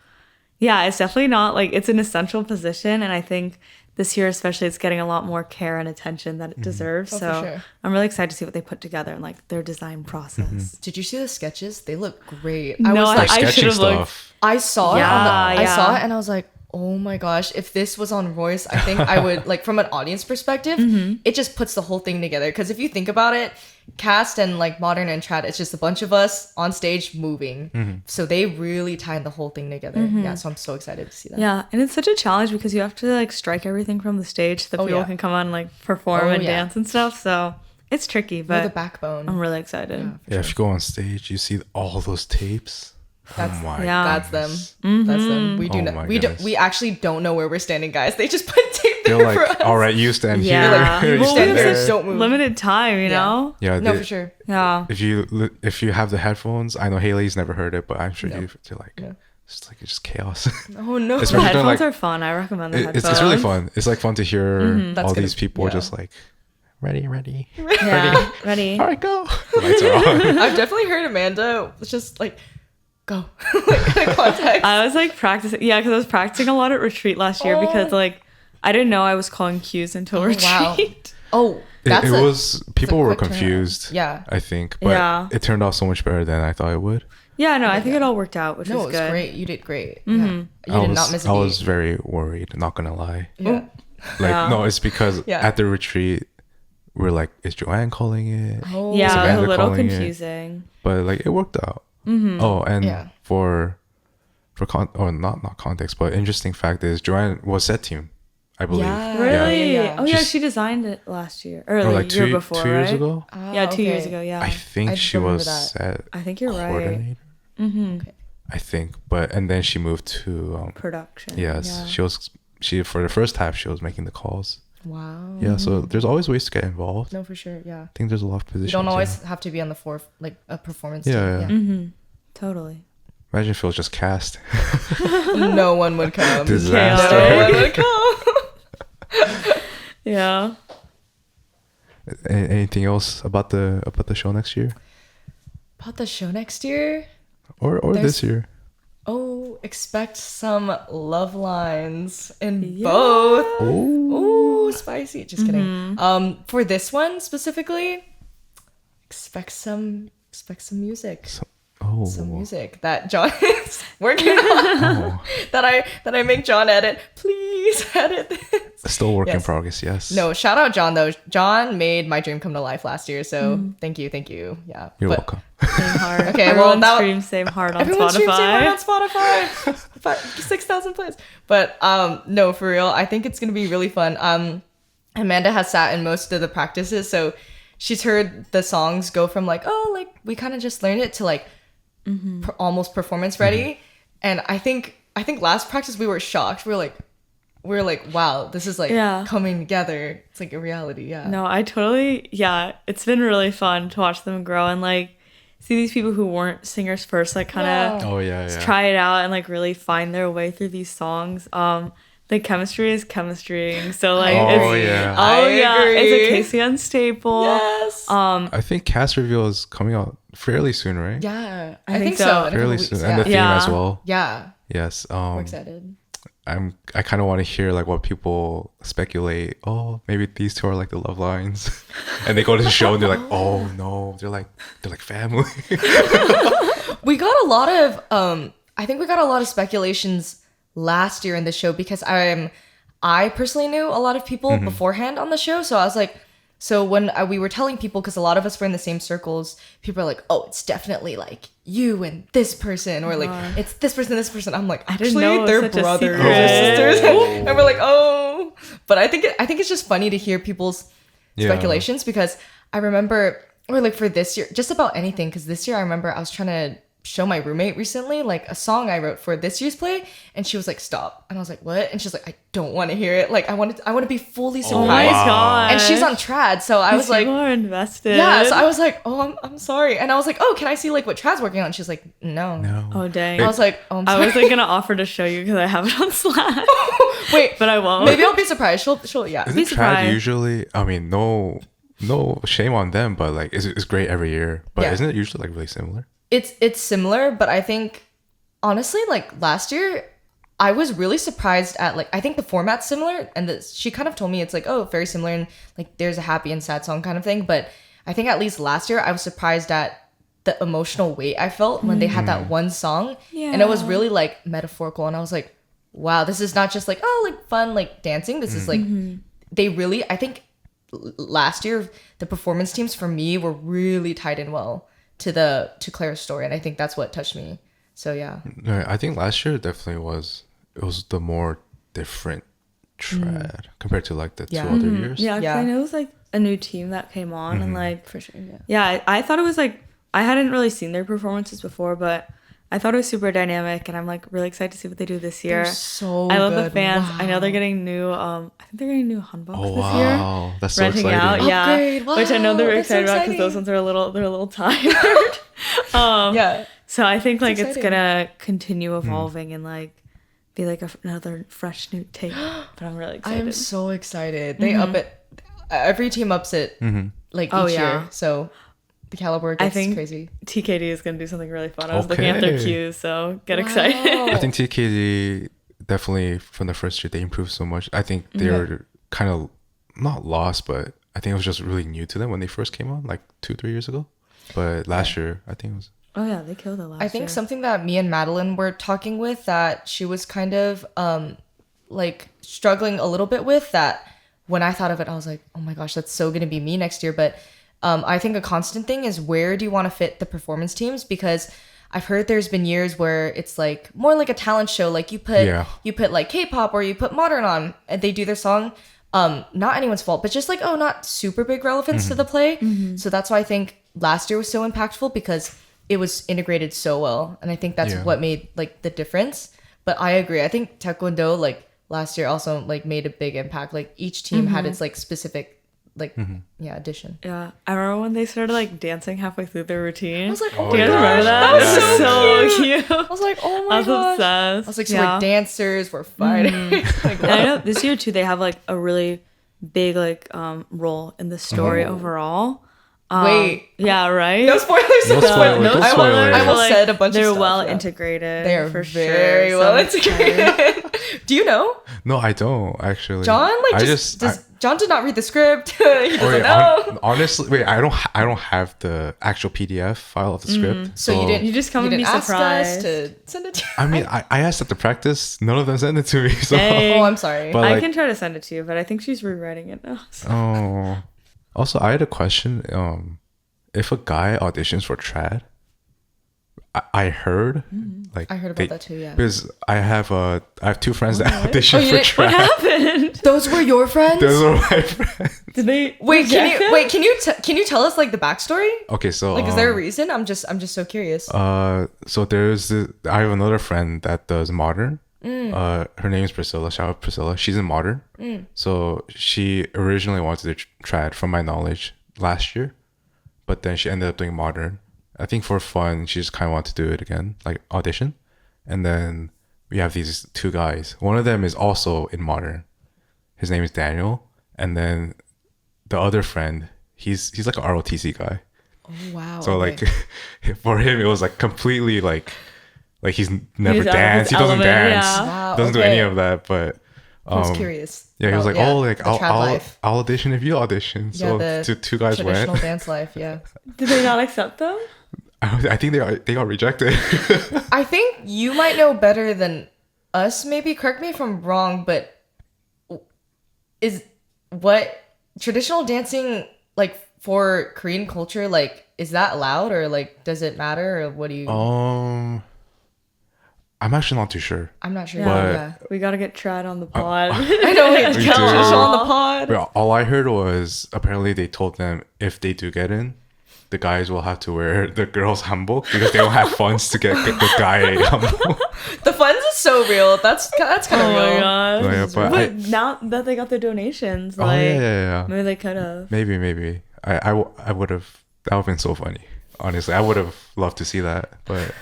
yeah, it's definitely not like it's an essential position, and I think this year especially it's getting a lot more care and attention that it deserves. Oh, for So sure. I'm really excited to see what they put together and like their design process. Did you see the sketches? They look great. No, I was I- like, I Sketching should've looked. stuff. I saw it. Yeah, I yeah. saw it, and I was like, oh my gosh! If this was on Royce, I think I would like from an audience perspective. It just puts the whole thing together. Because if you think about it, cast and like modern and trad, it's just a bunch of us on stage moving. So they really tied the whole thing together. Yeah, so I'm so excited to see that. Yeah, and it's such a challenge because you have to like strike everything from the stage so that Oh, people yeah. can come on and like perform Oh, and yeah. dance and stuff. So it's tricky, We're but the backbone. I'm really excited. Yeah, if you go on stage, you see all those tapes. That's- oh my yeah. That's goodness. them. That's them. We do Oh not. my We do. goodness. We actually don't know where we're standing, guys. They just put tape there They're for like, us. all right, you stand Yeah, here. you well, we stand have there. such Don't move. limited time, you Yeah. know. Yeah, No, they- for sure. Yeah, if you have the headphones, I know Hailey's never heard it, but I'm sure No. you're like, No. it's like it's just chaos. Oh no. It's the really headphones like- are fun. I recommend the headphones. It's really fun. It's like fun to hear That's all gonna- these people yeah. just like ready. Yeah, ready. All right, go. The lights are on. I've definitely heard Amanda was just like, go, like kind of context. I was like practicing. Yeah, because I was practicing a lot at retreat last year because like I didn't know I was calling cues until retreat. wow. Oh, that's It was people were quick turnaround. confused. Yeah. I think, but Yeah. it turned out so much better than I thought it would. Yeah, no, I think it all worked out, which no, was it was good. great. You did great. Yeah. You I did was not miss a I beat. was very worried. Not gonna lie. Yeah. Like Yeah. no, it's because Yeah. at the retreat we're like, is Joanne calling it? Oh. Yeah, it was Amanda a little calling it. confusing. But like it worked out. Oh, and Yeah. for not context, but interesting fact is Joanne was set team, I believe. Yeah. Really? Yeah. Oh yeah, She's- she designed it last year or Or the like year two before, 2 years right? ago. Yeah, 2 years ago. Yeah, I think I she remember was that. set I think you're right. coordinator. I think, but and then she moved to Production. yes, Yeah. she for the first half she was making the calls. Wow. Yeah, so there's always ways to get involved. No, for sure. Yeah. I think there's a lot of positions. You don't always yeah. have to be on the fourth, like a performance. Yeah, team. yeah. Totally. Imagine if it was just cast. No one would come. Disaster. No one would come. Yeah. Anything else about the show next year About the show next year. or There's- this year? Oh, expect some love lines in Yeah. both. Oh, Ooh, spicy. Just kidding. For this one specifically, expect some music. oh, Some music that John is working on. that I make John edit. Please edit this. Still work in Yes. progress. Yes. No, shout out John though. John made my dream come to life last year. So thank you. Yeah. You're But welcome. Same heart. Okay, well, Everyone that- streams same heart on Everyone Spotify. streams it on Spotify. 6,000 plays. But no, for real, I think it's gonna be really fun. Amanda has sat in most of the practices, so she's heard the songs go from like, oh, like we kind of just learned it to like almost performance ready. And I think last practice we were shocked. We were like, wow, this is like Yeah. coming together. It's like a reality. Yeah. No, I totally, yeah, it's been really fun to watch them grow and like see these people who weren't singers first, like kind of Oh yeah. try it out and like really find their way through these songs. The chemistry is chemistrying. So like, Oh, it's, yeah. oh I yeah, agree. it's a KCN staple. Yes. I think cast reveal is coming out fairly soon, right? Yeah. I think so. so. In a couple Fairly weeks, soon, yeah. and the theme Yeah. as well. Yeah. Yes. We're excited. I kind of want to hear like what people speculate. Oh, maybe these two are like the love lines, and they go to the show and they're like, oh no, they're like family. We got a lot of I think we got a lot of speculations last year in the show because I personally knew a lot of people beforehand on the show. So I was like, so when we were telling people, because a lot of us were in the same circles, people are like, oh, it's definitely like you and this person, or like it's this person. I'm like, actually, they're brothers or sisters, and we're like, oh. But I think it's just funny to hear people's speculations because I remember, or like for this year, just about anything. Because this year I remember I was trying to show my roommate recently like a song I wrote for this year's play, and she was like, stop, and I was like, what? And she's like, I don't want to hear it, like I want to be fully surprised. Oh my god. And she's on trad, so I was like, people are invested. yeah, so I was like, oh, I'm sorry, and I was like, oh, can I see like what trad's working on? And she's like, no. Oh dang. I was like, oh, I'm sorry. I was like gonna offer to show you because I have it on Slack. Wait, but I won't. Maybe I'll be surprised. She'll yeah. Isn't Be trad surprised. usually? I mean, no shame on them, but like it's great every year. But isn't it usually like really similar? It's similar, but I think honestly, like last year, I was really surprised at like I think the format's similar, and she kind of told me it's like, oh, very similar, and like there's a happy and sad song kind of thing. But I think at least last year I was surprised at the emotional weight I felt when they had that one song, and it was really like metaphorical, and I was like, wow, this is not just like, oh, like fun like dancing. This is like they really, I think last year the performance teams for me were really tied in well to Claire's story, and I think that's what touched me. So yeah, I think last year definitely was the more different trad compared to like the 2 other years. Yeah, 'cause I know it was like a new team that came on, and like for sure, I thought it was like I hadn't really seen their performances before, but I thought it was super dynamic, and I'm like really excited to see what they do this year. they're so I love good. the fans. Wow. I know they're getting new. I think they're getting new hanboks Oh this year. wow, that's so Renting exciting. out, yeah, Upgrade. which I know they're Wow, that's so excited about because exciting. those ones are they're a little tired. Yeah. So I think like it's exciting. gonna continue evolving and like be like another fresh new take. But I'm really excited. I'm so excited. They up it. Every team ups it like each year. So the caliber gets crazy. TKD is gonna do something really fun. I was looking at their Okay. cues, so get excited. I think TKD definitely from the first year they improved so much. I think they were kind of not lost, but I think it was just really new to them when they first came on, like 2-3 years ago. But last year, I think it was. Oh yeah, they killed it last year. I think something that me and Madeline were talking with that she was kind of like struggling a little bit with, that when I thought of it, I was like, oh my gosh, that's so gonna be me next year. But I think a constant thing is, where do you want to fit the performance teams? Because I've heard there's been years where it's like more like a talent show, like you put like K-pop or you put modern on and they do their song. Not anyone's fault, but just like, oh, not super big relevance to the play. So that's why I think last year was so impactful, because it was integrated so well, and I think that's what made like the difference. But I agree, I think Taekwondo like last year also like made a big impact. Like each team had its like specific like addition. Yeah, I remember when they started like dancing halfway through their routine. I was like, oh do you my guys gosh, remember that? that was It so so cute. cute. I was like, oh my I was gosh. obsessed. I was like, so we're dancers, we're fighting. Like, And I know this year too, they have like a really big like role in the story overall. wait, Yeah, right. no spoilers. No spoilers, No don't spoilers. spoil it. I almost Like, said a bunch of they're stuff. well yeah. integrated. They are for very sure. well So excited. integrated. Do you know? No, I don't actually. John, like, John did not read the script. He doesn't know. Honestly, wait, I don't have the actual PDF file of the script. So you didn't. You just come you and didn't be ask surprised. us to send it to you. I mean, I asked at the practice. None of them sent it to me. So. Hey. Oh, I'm sorry. But, I like- can try to send it to you, but I think she's rewriting it now. So. Oh. Also, I had a question. If a guy auditions for trad, I heard like I heard about that too, yeah. Because I have 2 friends that audition you for didn't- trad. What happened? Those were your friends? Those are my friends. Did they Wait, reject it? can you tell us like the backstory? Okay, so Like, is there a reason? I'm just so curious. so I have another friend that does modern. Her name is Priscilla. Shout out Priscilla. She's in modern. So she originally wanted to trad, from my knowledge, last year, but then she ended up doing modern. I think for fun, she just kind of wanted to do it again, like audition. And then we have these 2 guys. One of them is also in modern. His name is Daniel. And then the other friend, he's like a ROTC guy. Oh wow. So okay. like for him, it was like completely like he's never He's out of danced. his He doesn't element, dance. yeah. Wow, Doesn't do okay. any of that. But I was curious. yeah, he was like, about, oh, like the trad life. I'll audition if you audition. Yeah, So the two guys traditional went. dance life. Yeah. Did they not accept them? I think they got rejected. I think you might know better than us. Maybe correct me if I'm wrong, but is what traditional dancing like for Korean culture, like is that allowed or like does it matter or what do you? I'm actually not too sure. I'm not sure. Yeah. But We gotta get Trad on the pod. I know it's We traditional do. on the pod. But all I heard was apparently they told them if they do get in, the guys will have to wear the girls' hanbok because they don't have funds to get the guy hanbok. The funds is so real. That's kind of Oh real. my god. No, yeah, but But now that they got their donations, Oh, like yeah. maybe they could have. Maybe. I would have. That would have been so funny. Honestly, I would have loved to see that, but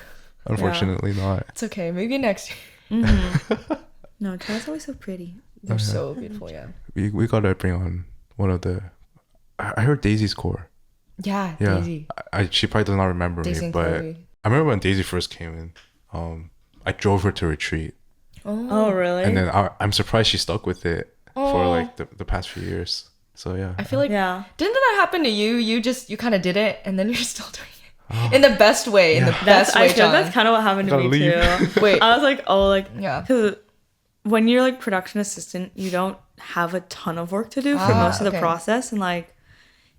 unfortunately not. It's okay. Maybe next year. No, Trad's always so pretty. They're so beautiful. Yeah. We gotta bring on one of the. I heard Daisy's core. Yeah. Yeah, Daisy. she probably does not remember Daisy me, and but Chloe. I remember when Daisy first came in. I drove her to retreat, Oh really? and then I'm surprised she stuck with it for like the past few years. So yeah. I feel like yeah. didn't that happen to you? You kind of did it, and then you're still doing it in the best way. In the best way, I feel John. that's kind of what happened to Gotta me leave. too. Wait. I was like, oh, like Yeah. because when you're like production assistant, you don't have a ton of work to do for Ah, most of the okay. process, and like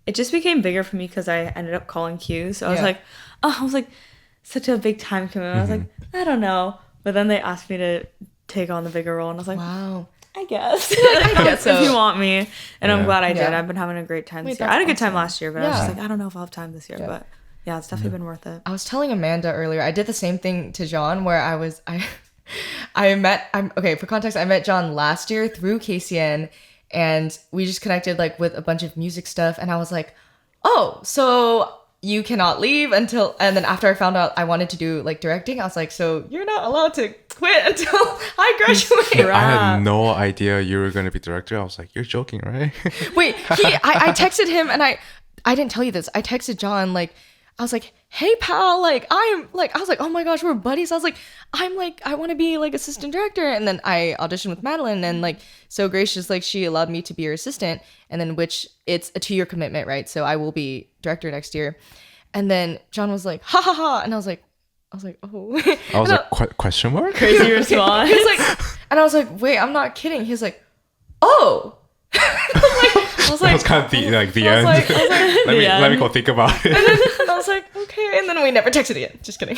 it just became bigger for me because I ended up calling cues. So I was Yeah. like, oh, I was like such a big time commitment. I was like, I don't know, but then they asked me to take on the bigger role, and I was like, Wow. I guess. I guess so. If you want me. And I'm Yeah. glad I did. Yeah. I've been having a great time Wait, this year. I had a good that's time awesome. last year, but I was Yeah. just like, I don't know if I'll have time this year. Yeah. But yeah, it's definitely been worth it. I was telling Amanda earlier. I did the same thing to John, where for context, I met John last year through KCN, and we just connected like with a bunch of music stuff. And I was like, oh, so you cannot leave until. And then after I found out I wanted to do like directing, I was like, so you're not allowed to quit until I graduate. I had no idea you were going to be director. I was like, you're joking, right? Wait, I texted him and I didn't tell you this. I texted John like I was like, hey pal, like I was like, oh my gosh, we're buddies. I was like, I want to be like assistant director. And then I auditioned with Madeline and like so gracious, like she allowed me to be her assistant. And then which it's a 2-year commitment, right? So I will be director next year. And then John was like, ha ha ha. And I was like, oh. I was like, question mark? Crazy response. He was like, and I was like, wait, I'm not kidding. He was like, oh. I was That was kind of the end. I was like, Let me go think about it. and I was like, okay. And then we never texted again. Just kidding.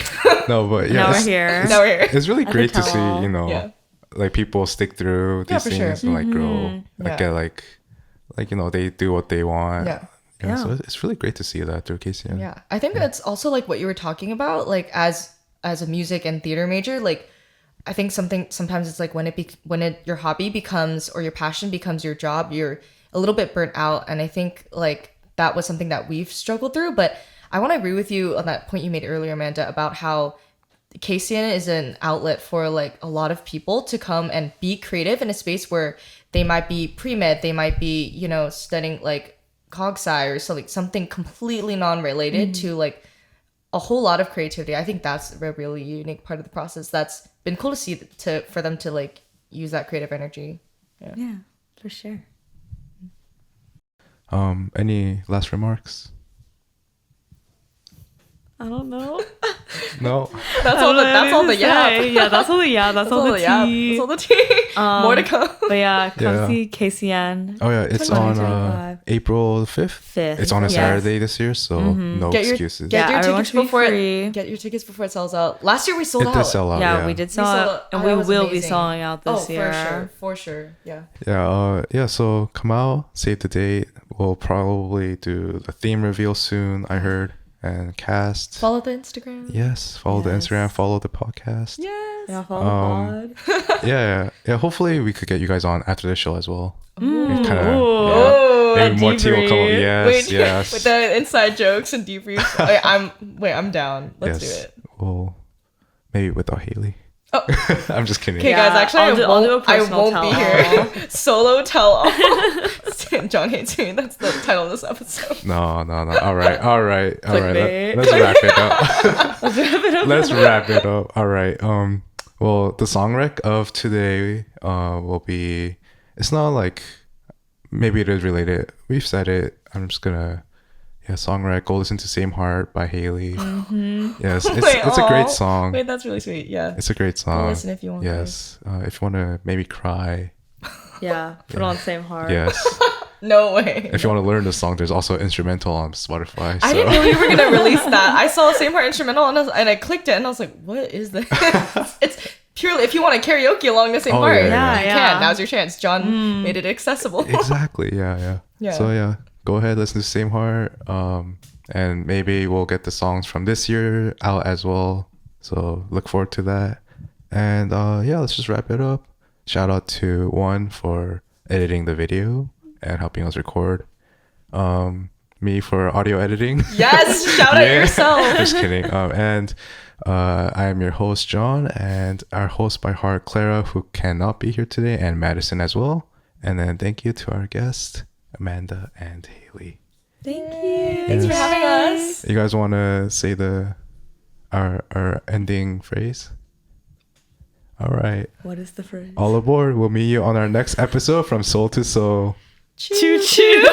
No, but yeah, Now we're it's, here. Now we're here. it's really great to see, tell. you know, Yeah. like people stick through these for things sure. and like grow, like Yeah. get like you know they do what they want. Yeah. Yeah. So it's really great to see that through KCN. Yeah. I think that's also like what you were talking about, like as a music and theater major, like I think sometimes it's like when your hobby becomes or your passion becomes your job, you're a little bit burnt out. And I think like that was something that we've struggled through. But I want to agree with you on that point you made earlier, Amanda, about how KCN is an outlet for like a lot of people to come and be creative in a space where they might be pre-med, they might be, you know, studying like cog sci or something completely non-related to like a whole lot of creativity. I think that's a really unique part of the process. That's been cool to see for them to like use that creative energy. Yeah, for sure. Any last remarks? I don't know. No. That's all the That's all the yeah. That's all the tea. That's all the tea. More to come. But yeah, come Yeah. see KCN. Oh yeah, it's on 2025. April 5th. 5th. It's on a Yes. Saturday this year, so no Get your- excuses. Get your everyone tickets should be before free. Get your tickets before it sells out. Last year we sold It out. did sell out. Yeah, we did sell sold out, out. and Oh, we that was will be amazing. selling out this year. For sure. Yeah. Yeah, so come out, save the date. We'll probably do the theme reveal soon, I heard, and cast. Follow the Instagram. Yes, follow the Yes. Instagram, follow the podcast. Yes. Yeah, follow the pod. Yeah. Hopefully we could get you guys on after the show as well. Ooh. Maybe a more tea will come. debrief. Yes. With the inside jokes and debriefs. I'm down. Let's do it. Well, maybe without Hailey. Oh. I'm just kidding. Okay, Yeah, guys. Actually, I'll do a I personal won't be tell-all. here. Solo tell all. John hates me. That's the title of this episode. No. All right. Clickbait. Let's wrap it up. Let's wrap it up. All right. Well, the song rec of today will be. It's not like maybe it is related. We've said it. I'm just gonna Yeah, songwriter. Go listen to Same Heart by Hailey. Yes, Wait, it's a great aw. song. Wait, that's really sweet. Yeah. It's a great song. listen if you want, Yes, if you want to maybe cry. Yeah, put on Same Heart. Yes. No way. If you want to learn the song, there's also instrumental on Spotify. I so- didn't know you were gonna release that. I saw Same Heart instrumental and I clicked it and I was like, what is this? It's purely if you want to karaoke along the Same Oh, Heart. yeah, You yeah. can. Now's your chance. John made it accessible. Exactly. Yeah. Yeah. So yeah, go ahead, listen to Same Heart. And maybe we'll get the songs from this year out as well. So look forward to that. And yeah, let's just wrap it up. Shout out to One for editing the video and helping us record. Me for audio editing. Yes, shout out Yeah. yourself. Just kidding. And I am your host, John, and our host by heart, Clara, who cannot be here today, and Madison as well. And then thank you to our guests, Amanda and Hailey. Thank you. Thanks for having us. You guys want to say our ending phrase? All right. What is the phrase? All aboard. We'll meet you on our next episode from Soul to Soul. Choo choo.